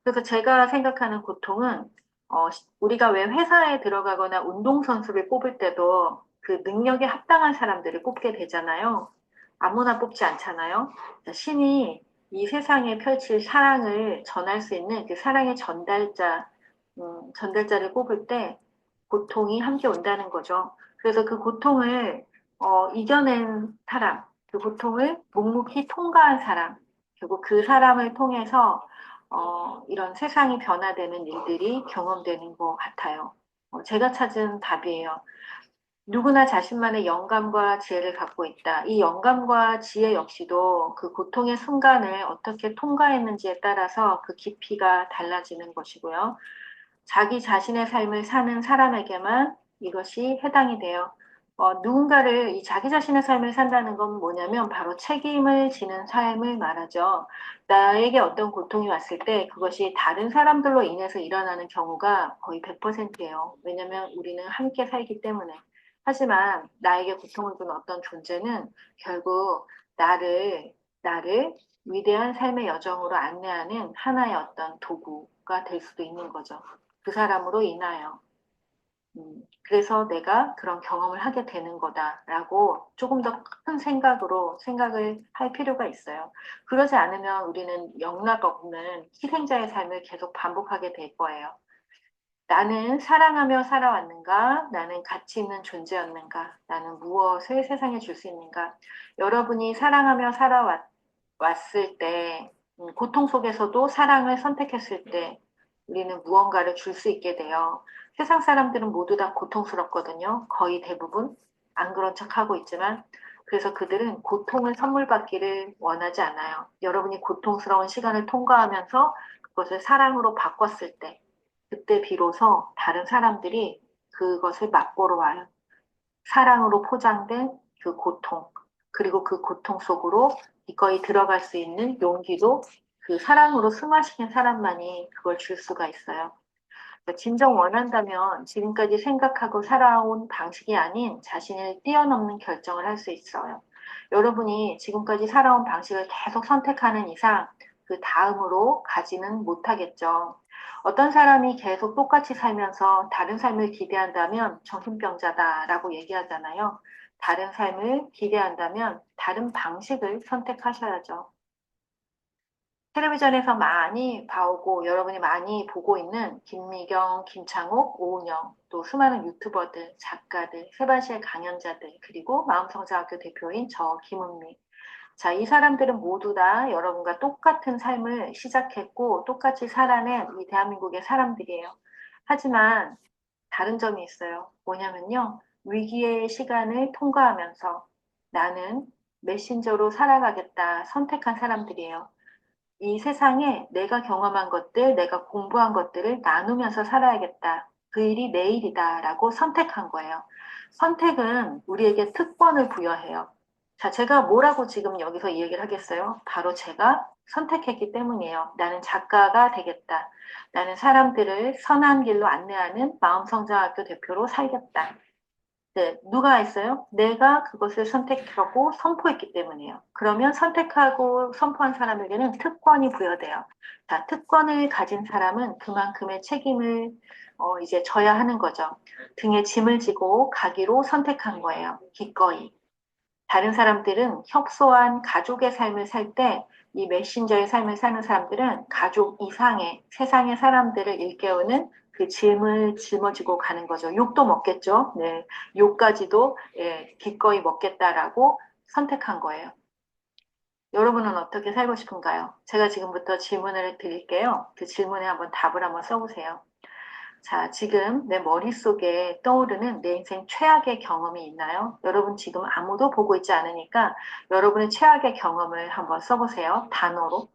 그래서 제가 생각하는 고통은, 우리가 왜 회사에 들어가거나 운동선수를 뽑을 때도 그 능력에 합당한 사람들을 뽑게 되잖아요. 아무나 뽑지 않잖아요. 신이 이 세상에 펼칠 사랑을 전할 수 있는 그 사랑의 전달자를 뽑을 때 고통이 함께 온다는 거죠. 그래서 그 고통을 이겨낸 사람, 그 고통을 묵묵히 통과한 사람, 그리고 그 사람을 통해서 이런 세상이 변화되는 일들이 경험되는 것 같아요. 제가 찾은 답이에요. 누구나 자신만의 영감과 지혜를 갖고 있다. 이 영감과 지혜 역시도 그 고통의 순간을 어떻게 통과했는지에 따라서 그 깊이가 달라지는 것이고요. 자기 자신의 삶을 사는 사람에게만 이것이 해당이 돼요. 누군가를, 이 자기 자신의 삶을 산다는 건 뭐냐면 바로 책임을 지는 삶을 말하죠. 나에게 어떤 고통이 왔을 때 그것이 다른 사람들로 인해서 일어나는 경우가 거의 100%예요. 왜냐면 우리는 함께 살기 때문에. 하지만 나에게 고통을 준 어떤 존재는 결국 나를 위대한 삶의 여정으로 안내하는 하나의 어떤 도구가 될 수도 있는 거죠. 그 사람으로 인하여. 그래서 내가 그런 경험을 하게 되는 거다라고 조금 더 큰 생각을 할 필요가 있어요. 그러지 않으면 우리는 영락 없는 희생자의 삶을 계속 반복하게 될 거예요. 나는 사랑하며 살아왔는가? 나는 가치 있는 존재였는가? 나는 무엇을 세상에 줄 수 있는가? 여러분이 사랑하며 살아왔을 때, 고통 속에서도 사랑을 선택했을 때, 우리는 무언가를 줄 수 있게 돼요. 세상 사람들은 모두 다 고통스럽거든요. 거의 대부분. 안 그런 척 하고 있지만. 그래서 그들은 고통을 선물 받기를 원하지 않아요. 여러분이 고통스러운 시간을 통과하면서 그것을 사랑으로 바꿨을 때, 그때 비로소 다른 사람들이 그것을 맛보러 와요. 사랑으로 포장된 그 고통, 그리고 그 고통 속으로 기꺼이 들어갈 수 있는 용기도 그 사랑으로 승화시킨 사람만이 그걸 줄 수가 있어요. 그러니까 진정 원한다면 지금까지 생각하고 살아온 방식이 아닌 자신을 뛰어넘는 결정을 할 수 있어요. 여러분이 지금까지 살아온 방식을 계속 선택하는 이상 그 다음으로 가지는 못하겠죠. 어떤 사람이 계속 똑같이 살면서 다른 삶을 기대한다면 정신병자다라고 얘기하잖아요. 다른 삶을 기대한다면 다른 방식을 선택하셔야죠. 텔레비전에서 많이 봐오고 여러분이 많이 보고 있는 김미경, 김창옥, 오은영, 또 수많은 유튜버들, 작가들, 세바시의 강연자들, 그리고 마음성장학교 대표인 저 김은미. 자, 이 사람들은 모두 다 여러분과 똑같은 삶을 시작했고 똑같이 살아낸 이 대한민국의 사람들이에요. 하지만 다른 점이 있어요. 뭐냐면요. 위기의 시간을 통과하면서 나는 메신저로 살아가겠다 선택한 사람들이에요. 이 세상에 내가 경험한 것들, 내가 공부한 것들을 나누면서 살아야겠다. 그 일이 내 일이다라고 선택한 거예요. 선택은 우리에게 특권을 부여해요. 자, 제가 뭐라고 지금 여기서 이 얘기를 하겠어요? 바로 제가 선택했기 때문이에요. 나는 작가가 되겠다. 나는 사람들을 선한 길로 안내하는 마음성장학교 대표로 살겠다. 네, 누가 했어요? 내가 그것을 선택하고 선포했기 때문이에요. 그러면 선택하고 선포한 사람에게는 특권이 부여돼요. 자, 특권을 가진 사람은 그만큼의 책임을 이제 져야 하는 거죠. 등에 짐을 지고 가기로 선택한 거예요. 기꺼이. 다른 사람들은 협소한 가족의 삶을 살 때, 이 메신저의 삶을 사는 사람들은 가족 이상의 세상의 사람들을 일깨우는 그 짐을 짊어지고 가는 거죠. 욕도 먹겠죠. 네. 욕까지도 예, 기꺼이 먹겠다라고 선택한 거예요. 여러분은 어떻게 살고 싶은가요? 제가 지금부터 질문을 드릴게요. 그 질문에 한번 답을 한번 써보세요. 자, 지금 내 머릿속에 떠오르는 내 인생 최악의 경험이 있나요? 여러분 지금 아무도 보고 있지 않으니까 여러분의 최악의 경험을 한번 써보세요. 단어로,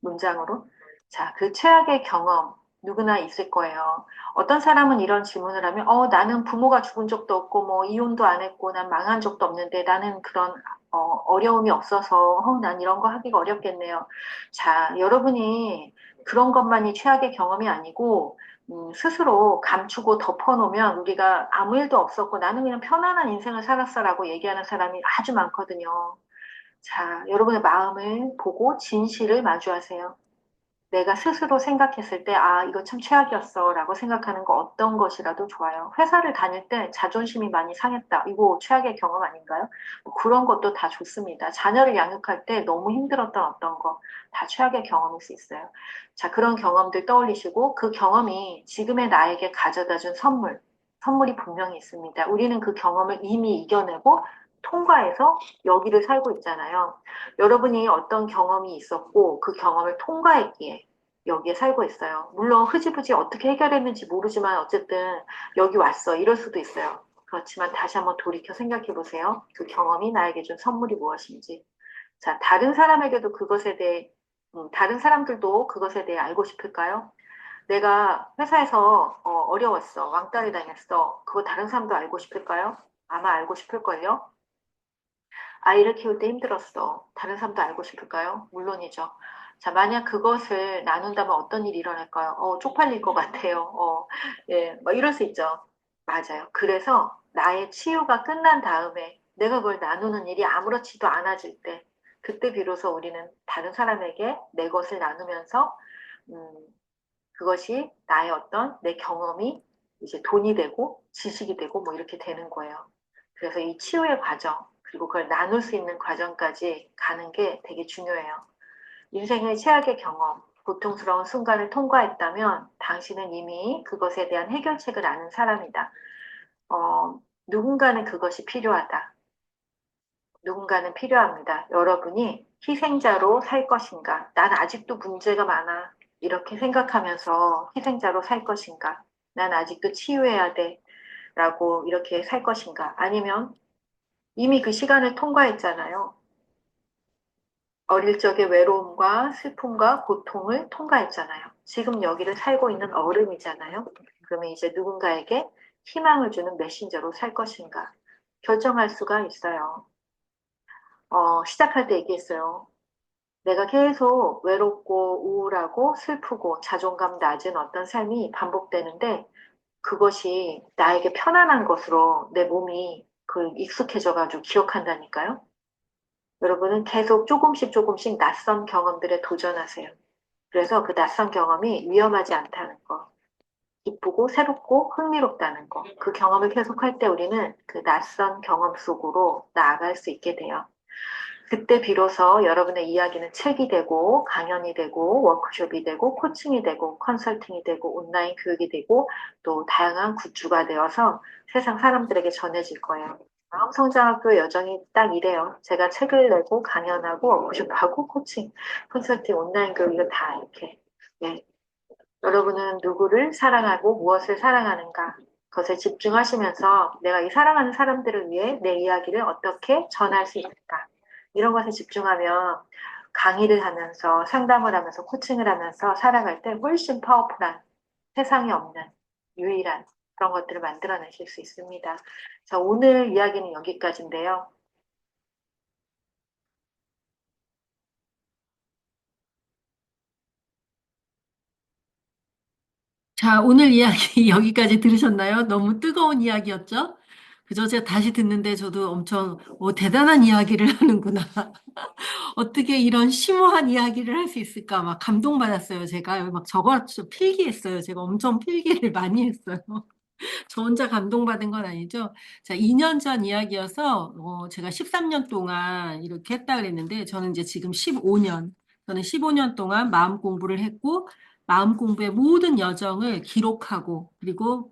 문장으로. 자, 그 최악의 경험 누구나 있을 거예요. 어떤 사람은 이런 질문을 하면, 나는 부모가 죽은 적도 없고, 뭐, 이혼도 안 했고, 난 망한 적도 없는데, 나는 그런, 어려움이 없어서, 난 이런 거 하기가 어렵겠네요. 자, 여러분이 그런 것만이 최악의 경험이 아니고, 스스로 감추고 덮어놓으면 우리가 아무 일도 없었고, 나는 그냥 편안한 인생을 살았어라고 얘기하는 사람이 아주 많거든요. 자, 여러분의 마음을 보고 진실을 마주하세요. 내가 스스로 생각했을 때, 이거 참 최악이었어 라고 생각하는 거 어떤 것이라도 좋아요. 회사를 다닐 때 자존심이 많이 상했다. 이거 최악의 경험 아닌가요? 뭐 그런 것도 다 좋습니다. 자녀를 양육할 때 너무 힘들었던 어떤 거, 다 최악의 경험일 수 있어요. 자, 그런 경험들 떠올리시고 그 경험이 지금의 나에게 가져다 준 선물이 분명히 있습니다. 우리는 그 경험을 이미 이겨내고 통과해서 여기를 살고 있잖아요. 여러분이 어떤 경험이 있었고 그 경험을 통과했기에 여기에 살고 있어요. 물론 흐지부지 어떻게 해결했는지 모르지만 어쨌든 여기 왔어. 이럴 수도 있어요. 그렇지만 다시 한번 돌이켜 생각해 보세요. 그 경험이 나에게 준 선물이 무엇인지. 자, 다른 사람에게도 그것에 대해, 다른 사람들도 그것에 대해 알고 싶을까요? 내가 회사에서 어려웠어. 왕따를 당했어. 그거 다른 사람도 알고 싶을까요? 아마 알고 싶을걸요? 아이를 키울 때 힘들었어. 다른 사람도 알고 싶을까요? 물론이죠. 자, 만약 그것을 나눈다면 어떤 일이 일어날까요? 쪽팔릴 것 같아요. 예, 뭐 이럴 수 있죠. 맞아요. 그래서 나의 치유가 끝난 다음에 내가 그걸 나누는 일이 아무렇지도 않아질 때, 그때 비로소 우리는 다른 사람에게 내 것을 나누면서, 음, 그것이 나의 어떤 내 경험이 이제 돈이 되고 지식이 되고 뭐 이렇게 되는 거예요. 그래서 이 치유의 과정, 그리고 그걸 나눌 수 있는 과정까지 가는 게 되게 중요해요. 인생의 최악의 경험, 고통스러운 순간을 통과했다면 당신은 이미 그것에 대한 해결책을 아는 사람이다. 누군가는 그것이 필요하다. 누군가는 필요합니다. 여러분이 희생자로 살 것인가? 난 아직도 문제가 많아. 이렇게 생각하면서 희생자로 살 것인가? 난 아직도 치유해야 돼. 라고 이렇게 살 것인가? 아니면 이미 그 시간을 통과했잖아요. 어릴 적의 외로움과 슬픔과 고통을 통과했잖아요. 지금 여기를 살고 있는 어른이잖아요. 그러면 이제 누군가에게 희망을 주는 메신저로 살 것인가? 결정할 수가 있어요. 시작할 때 얘기했어요. 내가 계속 외롭고 우울하고 슬프고 자존감 낮은 어떤 삶이 반복되는데 그것이 나에게 편안한 것으로 내 몸이 그 익숙해져가지고 기억한다니까요. 여러분은 계속 조금씩 조금씩 낯선 경험들에 도전하세요. 그래서 그 낯선 경험이 위험하지 않다는 거, 기쁘고 새롭고 흥미롭다는 거, 그 경험을 계속할 때 우리는 그 낯선 경험 속으로 나아갈 수 있게 돼요. 그때 비로소 여러분의 이야기는 책이 되고 강연이 되고 워크숍이 되고 코칭이 되고 컨설팅이 되고 온라인 교육이 되고 또 다양한 굿즈가 되어서 세상 사람들에게 전해질 거예요. 마음성장학교 여정이 딱 이래요. 제가 책을 내고 강연하고 워크숍하고 코칭, 컨설팅, 온라인 교육 이거 다 이렇게. 예. 여러분은 누구를 사랑하고 무엇을 사랑하는가? 그것에 집중하시면서 내가 이 사랑하는 사람들을 위해 내 이야기를 어떻게 전할 수 있을까? 이런 것에 집중하면 강의를 하면서 상담을 하면서 코칭을 하면서 살아갈 때 훨씬 파워풀한 세상에 없는 유일한 그런 것들을 만들어내실 수 있습니다. 자, 오늘 이야기는 여기까지인데요. 자, 오늘 이야기 여기까지 들으셨나요? 너무 뜨거운 이야기였죠? 그저 제가 다시 듣는데 저도 엄청, 대단한 이야기를 하는구나. 어떻게 이런 심오한 이야기를 할 수 있을까? 막 감동받았어요. 제가 여기 막 적어서 필기했어요. 제가 엄청 필기를 많이 했어요. 저 혼자 감동받은 건 아니죠. 자, 2년 전 이야기여서, 제가 13년 동안 이렇게 했다 그랬는데, 저는 이제 지금 15년, 저는 15년 동안 마음 공부를 했고, 마음 공부의 모든 여정을 기록하고, 그리고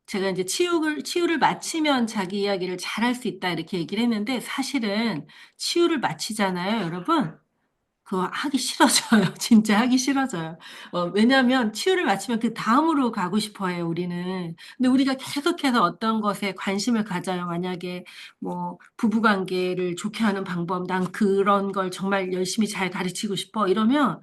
제가 이제 치유를 마치면 자기 이야기를 잘할 수 있다 이렇게 얘기를 했는데 사실은 치유를 마치잖아요, 여러분. 그거 하기 싫어져요. 진짜 하기 싫어져요. 왜냐하면 치유를 마치면 그 다음으로 가고 싶어 해요, 우리는. 근데 우리가 계속해서 어떤 것에 관심을 가져요. 만약에 뭐 부부관계를 좋게 하는 방법, 난 그런 걸 정말 열심히 잘 가르치고 싶어. 이러면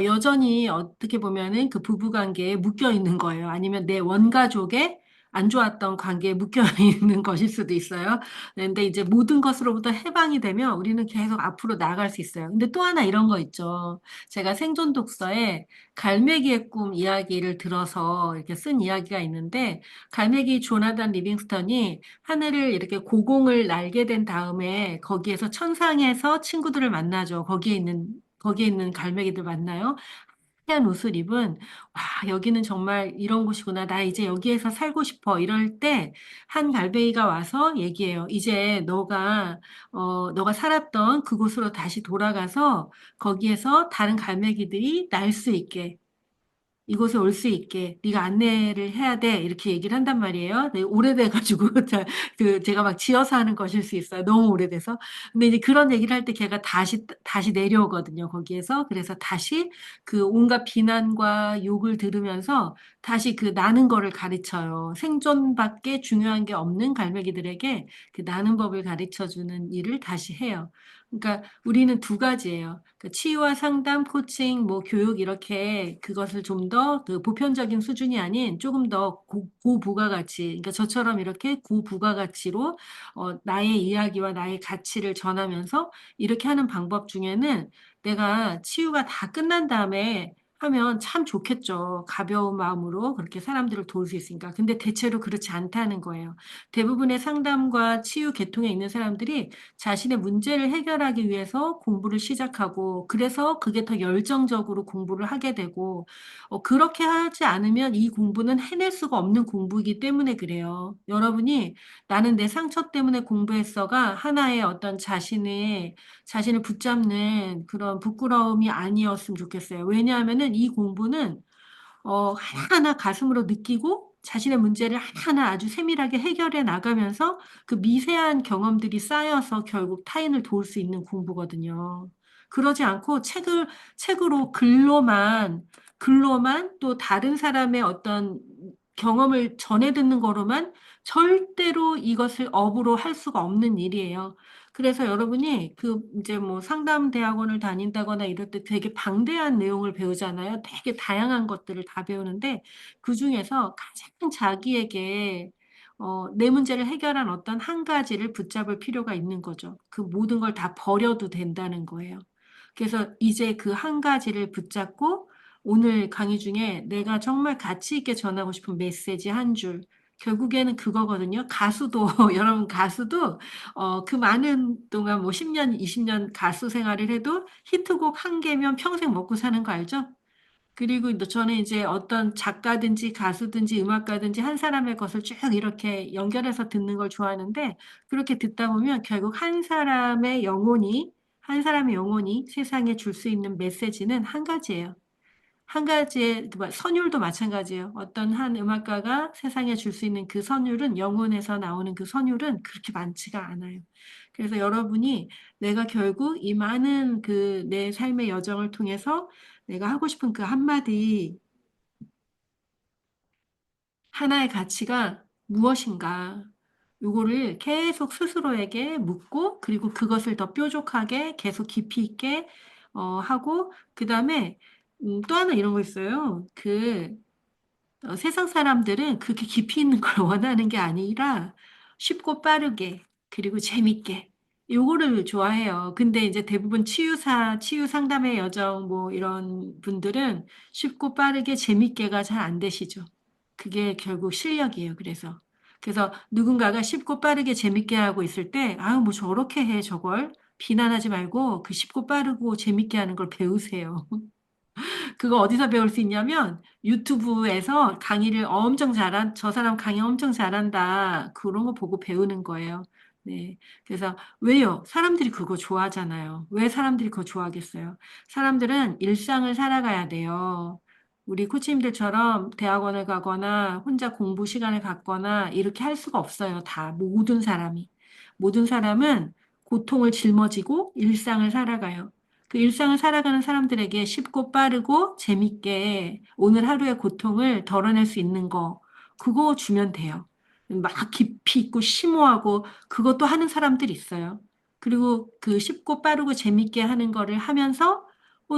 여전히 어떻게 보면은 그 부부관계에 묶여 있는 거예요. 아니면 내 원가족에 안 좋았던 관계에 묶여 있는 것일 수도 있어요. 근데 이제 모든 것으로부터 해방이 되면 우리는 계속 앞으로 나아갈 수 있어요. 근데 또 하나 이런 거 있죠. 제가 생존 독서에 갈매기의 꿈 이야기를 들어서 이렇게 쓴 이야기가 있는데, 갈매기 조나단 리빙스턴이 하늘을 이렇게 고공을 날게 된 다음에 거기에서 천상에서 친구들을 만나죠. 거기에 있는 갈매기들 만나요. 하얀 옷을 입은, 와, 여기는 정말 이런 곳이구나. 나 이제 여기에서 살고 싶어. 이럴 때, 한 갈매기가 와서 얘기해요. 이제 너가 살았던 그곳으로 다시 돌아가서, 거기에서 다른 갈매기들이 날 수 있게, 이곳에 올 수 있게 네가 안내를 해야 돼 이렇게 얘기를 한단 말이에요. 네, 오래돼가지고 제가 막 지어서 하는 것일 수 있어요. 너무 오래돼서. 근데 이제 그런 얘기를 할 때 걔가 다시 내려오거든요. 거기에서 그래서 다시 그 온갖 비난과 욕을 들으면서 다시 그 나는 거를 가르쳐요. 생존밖에 중요한 게 없는 갈매기들에게 그 나는 법을 가르쳐주는 일을 다시 해요. 그러니까 우리는 두 가지예요. 그 치유와 상담, 코칭, 뭐 교육 이렇게 그것을 좀 더 그 보편적인 수준이 아닌 조금 더 고부가가치, 그러니까 저처럼 이렇게 고부가가치로 나의 이야기와 나의 가치를 전하면서 이렇게 하는 방법 중에는 내가 치유가 다 끝난 다음에 하면 참 좋겠죠. 가벼운 마음으로 그렇게 사람들을 도울 수 있으니까. 근데 대체로 그렇지 않다는 거예요. 대부분의 상담과 치유 계통에 있는 사람들이 자신의 문제를 해결하기 위해서 공부를 시작하고, 그래서 그게 더 열정적으로 공부를 하게 되고, 그렇게 하지 않으면 이 공부는 해낼 수가 없는 공부이기 때문에 그래요. 여러분이 나는 내 상처 때문에 공부했어가 하나의 어떤 자신을 붙잡는 그런 부끄러움이 아니었으면 좋겠어요. 왜냐하면은 이 공부는 하나하나 가슴으로 느끼고 자신의 문제를 하나하나 아주 세밀하게 해결해 나가면서 그 미세한 경험들이 쌓여서 결국 타인을 도울 수 있는 공부거든요. 그러지 않고 책으로 글로만 또 다른 사람의 어떤 경험을 전해 듣는 거로만 절대로 이것을 업으로 할 수가 없는 일이에요. 그래서 여러분이 그 이제 뭐 상담 대학원을 다닌다거나 이럴 때 되게 방대한 내용을 배우잖아요. 되게 다양한 것들을 다 배우는데 그 중에서 가장 자기에게 내 문제를 해결한 어떤 한 가지를 붙잡을 필요가 있는 거죠. 그 모든 걸 다 버려도 된다는 거예요. 그래서 이제 그 한 가지를 붙잡고 오늘 강의 중에 내가 정말 가치 있게 전하고 싶은 메시지 한 줄. 결국에는 그거거든요. 가수도, 여러분 가수도 그 많은 동안 뭐 10년, 20년 가수 생활을 해도 히트곡 한 개면 평생 먹고 사는 거 알죠? 그리고 저는 이제 어떤 작가든지 가수든지 음악가든지 한 사람의 것을 쭉 이렇게 연결해서 듣는 걸 좋아하는데 그렇게 듣다 보면 결국 한 사람의 영혼이 세상에 줄 수 있는 메시지는 한 가지예요. 한 가지의 선율도 마찬가지예요. 어떤 한 음악가가 세상에 줄 수 있는 그 선율은 영혼에서 나오는 그 선율은 그렇게 많지가 않아요. 그래서 여러분이 내가 결국 이 많은 그 내 삶의 여정을 통해서 내가 하고 싶은 그 한마디 하나의 가치가 무엇인가? 요거를 계속 스스로에게 묻고, 그리고 그것을 더 뾰족하게 계속 깊이 있게, 하고, 그 다음에, 또 하나 이런 거 있어요. 세상 사람들은 그렇게 깊이 있는 걸 원하는 게 아니라 쉽고 빠르게, 그리고 재밌게. 요거를 좋아해요. 근데 이제 대부분 치유 상담의 여정, 뭐 이런 분들은 쉽고 빠르게 재밌게가 잘 안 되시죠. 그게 결국 실력이에요. 그래서 누군가가 쉽고 빠르게 재밌게 하고 있을 때, 아유, 뭐 저렇게 해, 저걸. 비난하지 말고 그 쉽고 빠르고 재밌게 하는 걸 배우세요. 그거 어디서 배울 수 있냐면 유튜브에서 저 사람 강의 엄청 잘한다. 그런 거 보고 배우는 거예요. 네. 그래서 왜요? 사람들이 그거 좋아하잖아요. 왜 사람들이 그거 좋아하겠어요? 사람들은 일상을 살아가야 돼요. 우리 코치님들처럼 대학원을 가거나 혼자 공부 시간을 갖거나 이렇게 할 수가 없어요. 다 모든 사람이. 모든 사람은 고통을 짊어지고 일상을 살아가요. 그 일상을 살아가는 사람들에게 쉽고 빠르고 재밌게 오늘 하루의 고통을 덜어낼 수 있는 거, 그거 주면 돼요. 막 깊이 있고 심오하고 그것도 하는 사람들이 있어요. 그리고 그 쉽고 빠르고 재밌게 하는 거를 하면서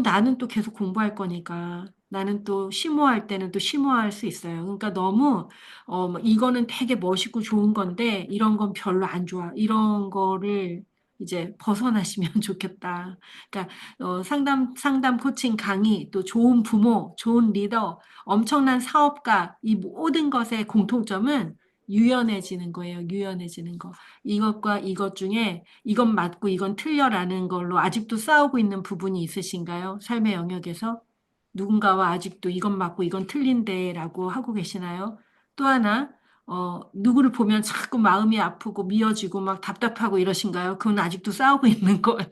나는 또 계속 공부할 거니까. 나는 또 심오할 때는 또 심오할 수 있어요. 그러니까 너무, 뭐 이거는 되게 멋있고 좋은 건데, 이런 건 별로 안 좋아. 이런 거를 이제 벗어나시면 좋겠다. 그러니까, 상담 코칭 강의, 또 좋은 부모, 좋은 리더, 엄청난 사업가, 이 모든 것의 공통점은 유연해지는 거예요. 유연해지는 거. 이것과 이것 중에 이건 맞고 이건 틀려라는 걸로 아직도 싸우고 있는 부분이 있으신가요? 삶의 영역에서? 누군가와 아직도 이건 맞고 이건 틀린데라고 하고 계시나요? 또 하나, 누구를 보면 자꾸 마음이 아프고 미어지고 막 답답하고 이러신가요? 그건 아직도 싸우고 있는 거예요.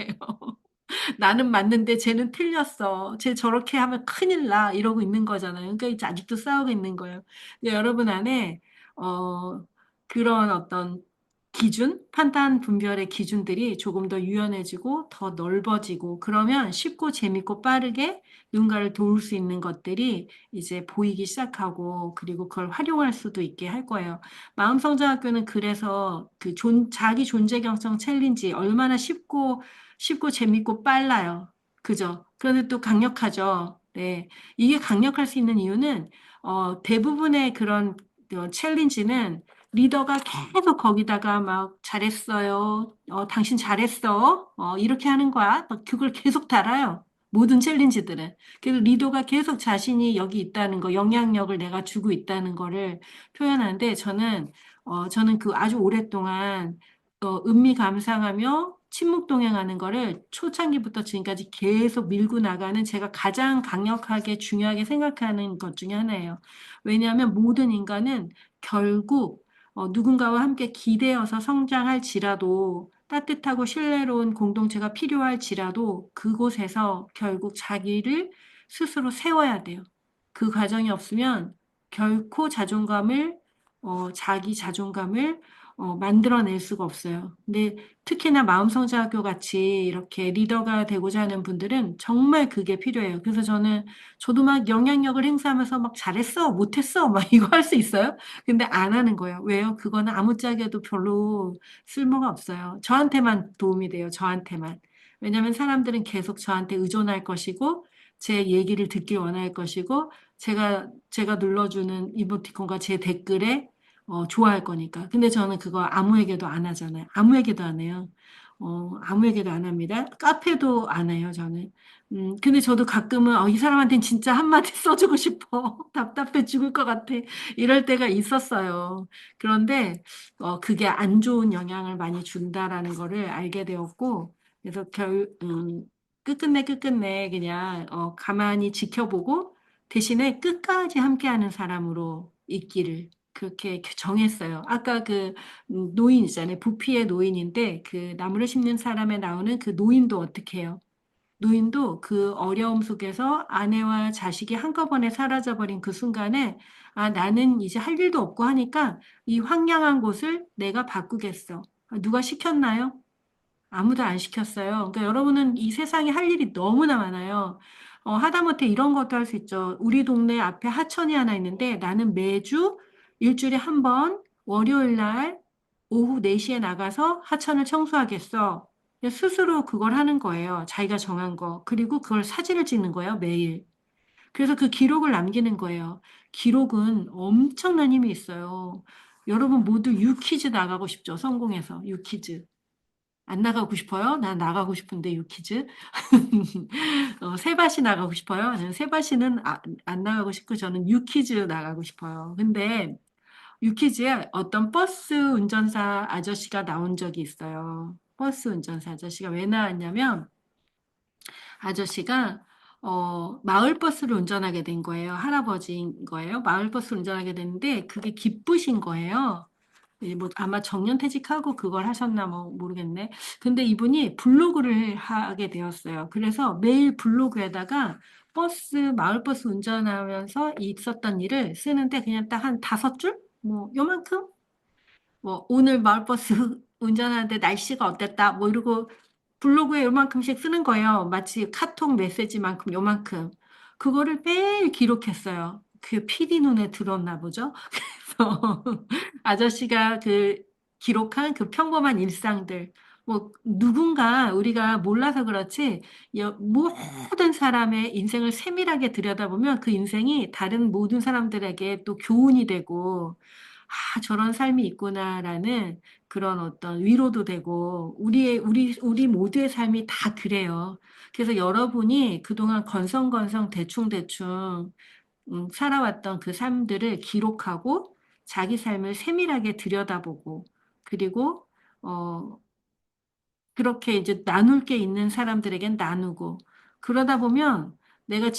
나는 맞는데 쟤는 틀렸어. 쟤 저렇게 하면 큰일 나. 이러고 있는 거잖아요. 그러니까 이제 아직도 싸우고 있는 거예요. 근데 여러분 안에, 어, 그런 어떤 기준, 판단 분별의 기준들이 조금 더 유연해지고 더 넓어지고 그러면 쉽고 재밌고 빠르게 누군가를 도울 수 있는 것들이 이제 보이기 시작하고 그리고 그걸 활용할 수도 있게 할 거예요. 마음성장학교는 그래서 그 자기 존재 경성 챌린지 얼마나 쉽고 재밌고 빨라요. 그죠? 그런데 또 강력하죠. 네. 이게 강력할 수 있는 이유는, 대부분의 그런 챌린지는 리더가 계속 거기다가 막 잘했어요. 당신 잘했어. 이렇게 하는 거야. 막 그걸 계속 달아요. 모든 챌린지들은. 그래서 리더가 계속 자신이 여기 있다는 거, 영향력을 내가 주고 있다는 거를 표현하는데 저는 그 아주 오랫동안 은미 감상하며 침묵 동행하는 거를 초창기부터 지금까지 계속 밀고 나가는 제가 가장 강력하게 중요하게 생각하는 것 중에 하나예요. 왜냐하면 모든 인간은 결국 누군가와 함께 기대어서 성장할지라도 따뜻하고 신뢰로운 공동체가 필요할지라도 그곳에서 결국 자기를 스스로 세워야 돼요. 그 과정이 없으면 결코 자기 자존감을 만들어낼 수가 없어요. 근데 특히나 마음성장학교 같이 이렇게 리더가 되고자 하는 분들은 정말 그게 필요해요. 그래서 저도 막 영향력을 행사하면서 막 잘했어, 못했어, 막 이거 할 수 있어요. 근데 안 하는 거예요. 왜요? 그거는 아무짝에도 별로 쓸모가 없어요. 저한테만 도움이 돼요. 저한테만. 왜냐하면 사람들은 계속 저한테 의존할 것이고, 제 얘기를 듣길 원할 것이고, 제가 눌러주는 이모티콘과 제 댓글에 좋아할 거니까. 근데 저는 그거 아무에게도 안 하잖아요. 아무에게도 안 해요. 아무에게도 안 합니다. 카페도 안 해요, 저는. 근데 저도 가끔은, 이 사람한테는 진짜 한마디 써주고 싶어. 답답해 죽을 것 같아. 이럴 때가 있었어요. 그런데, 그게 안 좋은 영향을 많이 준다라는 거를 알게 되었고, 그래서 끝끝내 그냥, 가만히 지켜보고, 대신에 끝까지 함께하는 사람으로 있기를 그렇게 정했어요. 아까 그 노인 있잖아요. 부피의 노인인데 그 나무를 심는 사람에 나오는 그 노인도 어떻게 해요? 노인도 그 어려움 속에서 아내와 자식이 한꺼번에 사라져버린 그 순간에 나는 이제 할 일도 없고 하니까 이 황량한 곳을 내가 바꾸겠어. 누가 시켰나요? 아무도 안 시켰어요. 그러니까 여러분은 이 세상에 할 일이 너무나 많아요. 하다못해 이런 것도 할 수 있죠. 우리 동네 앞에 하천이 하나 있는데 나는 매주 일주일에 한 번 월요일 날 오후 4시에 나가서 하천을 청소하겠어. 스스로 그걸 하는 거예요. 자기가 정한 거. 그리고 그걸 사진을 찍는 거예요, 매일. 그래서 그 기록을 남기는 거예요. 기록은 엄청난 힘이 있어요. 여러분 모두 유퀴즈 나가고 싶죠? 성공해서 유퀴즈. 안 나가고 싶어요? 난 나가고 싶은데 유퀴즈. 세바시 나가고 싶어요? 아니면 세바시는 안 나가고 싶고 저는 유퀴즈 나가고 싶어요. 근데 유퀴즈에 어떤 버스 운전사 아저씨가 나온 적이 있어요. 버스 운전사 아저씨가 왜 나왔냐면 아저씨가 마을버스를 운전하게 된 거예요. 할아버지인 거예요. 마을버스를 운전하게 됐는데 그게 기쁘신 거예요. 뭐 아마 정년퇴직하고 그걸 하셨나 뭐 모르겠네. 근데 이분이 블로그를 하게 되었어요. 그래서 매일 블로그에다가 마을버스 운전하면서 있었던 일을 쓰는데 그냥 딱 한 5줄? 뭐, 요만큼? 뭐, 오늘 마을버스 운전하는데 날씨가 어땠다? 뭐, 이러고 블로그에 요만큼씩 쓰는 거예요. 마치 카톡 메시지만큼 요만큼. 그거를 매일 기록했어요. 그 PD 눈에 들었나 보죠? 그래서 아저씨가 그 기록한 그 평범한 일상들, 뭐 누군가 우리가 몰라서 그렇지 모든 사람의 인생을 세밀하게 들여다보면 그 인생이 다른 모든 사람들에게 또 교훈이 되고 아, 저런 삶이 있구나라는 그런 어떤 위로도 되고 우리 모두의 삶이 다 그래요. 그래서 여러분이 그동안 건성건성 대충대충 살아왔던 그 삶들을 기록하고 자기 삶을 세밀하게 들여다보고 그리고 어, 그렇게 이제 나눌 게 있는 사람들에겐 나누고 그러다 보면 내가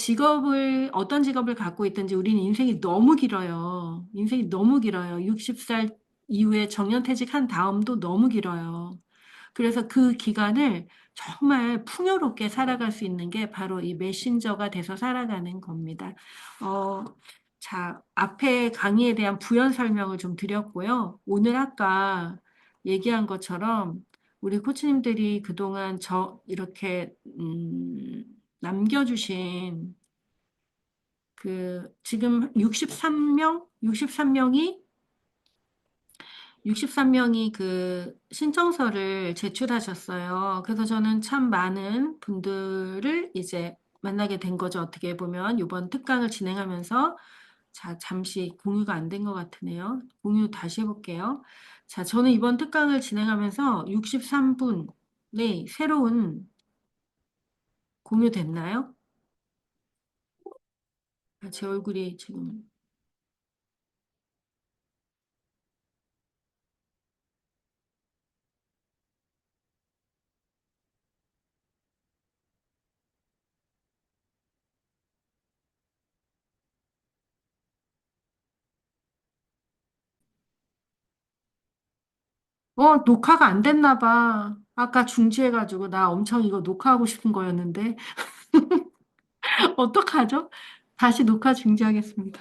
어떤 직업을 갖고 있든지 우리는 인생이 너무 길어요. 인생이 너무 길어요. 60살 이후에 정년퇴직한 다음도 너무 길어요. 그래서 그 기간을 정말 풍요롭게 살아갈 수 있는 게 바로 이 메신저가 돼서 살아가는 겁니다. 어, 자, 앞에 강의에 대한 부연 설명을 좀 드렸고요. 오늘 아까 얘기한 것처럼 우리 코치님들이 그동안 이렇게, 남겨주신 지금 63명이 그 신청서를 제출하셨어요. 그래서 저는 참 많은 분들을 이제 만나게 된 거죠. 어떻게 보면 이번 특강을 진행하면서 자, 잠시 공유가 안 된 것 같으네요. 공유 다시 해볼게요. 자, 저는 이번 특강을 진행하면서 63분의 새로운 공유됐나요? 아, 제 얼굴이 지금 녹화가 안 됐나 봐. 아까 중지해가지고 나 엄청 이거 녹화하고 싶은 거였는데 어떡하죠? 다시 녹화 중지하겠습니다.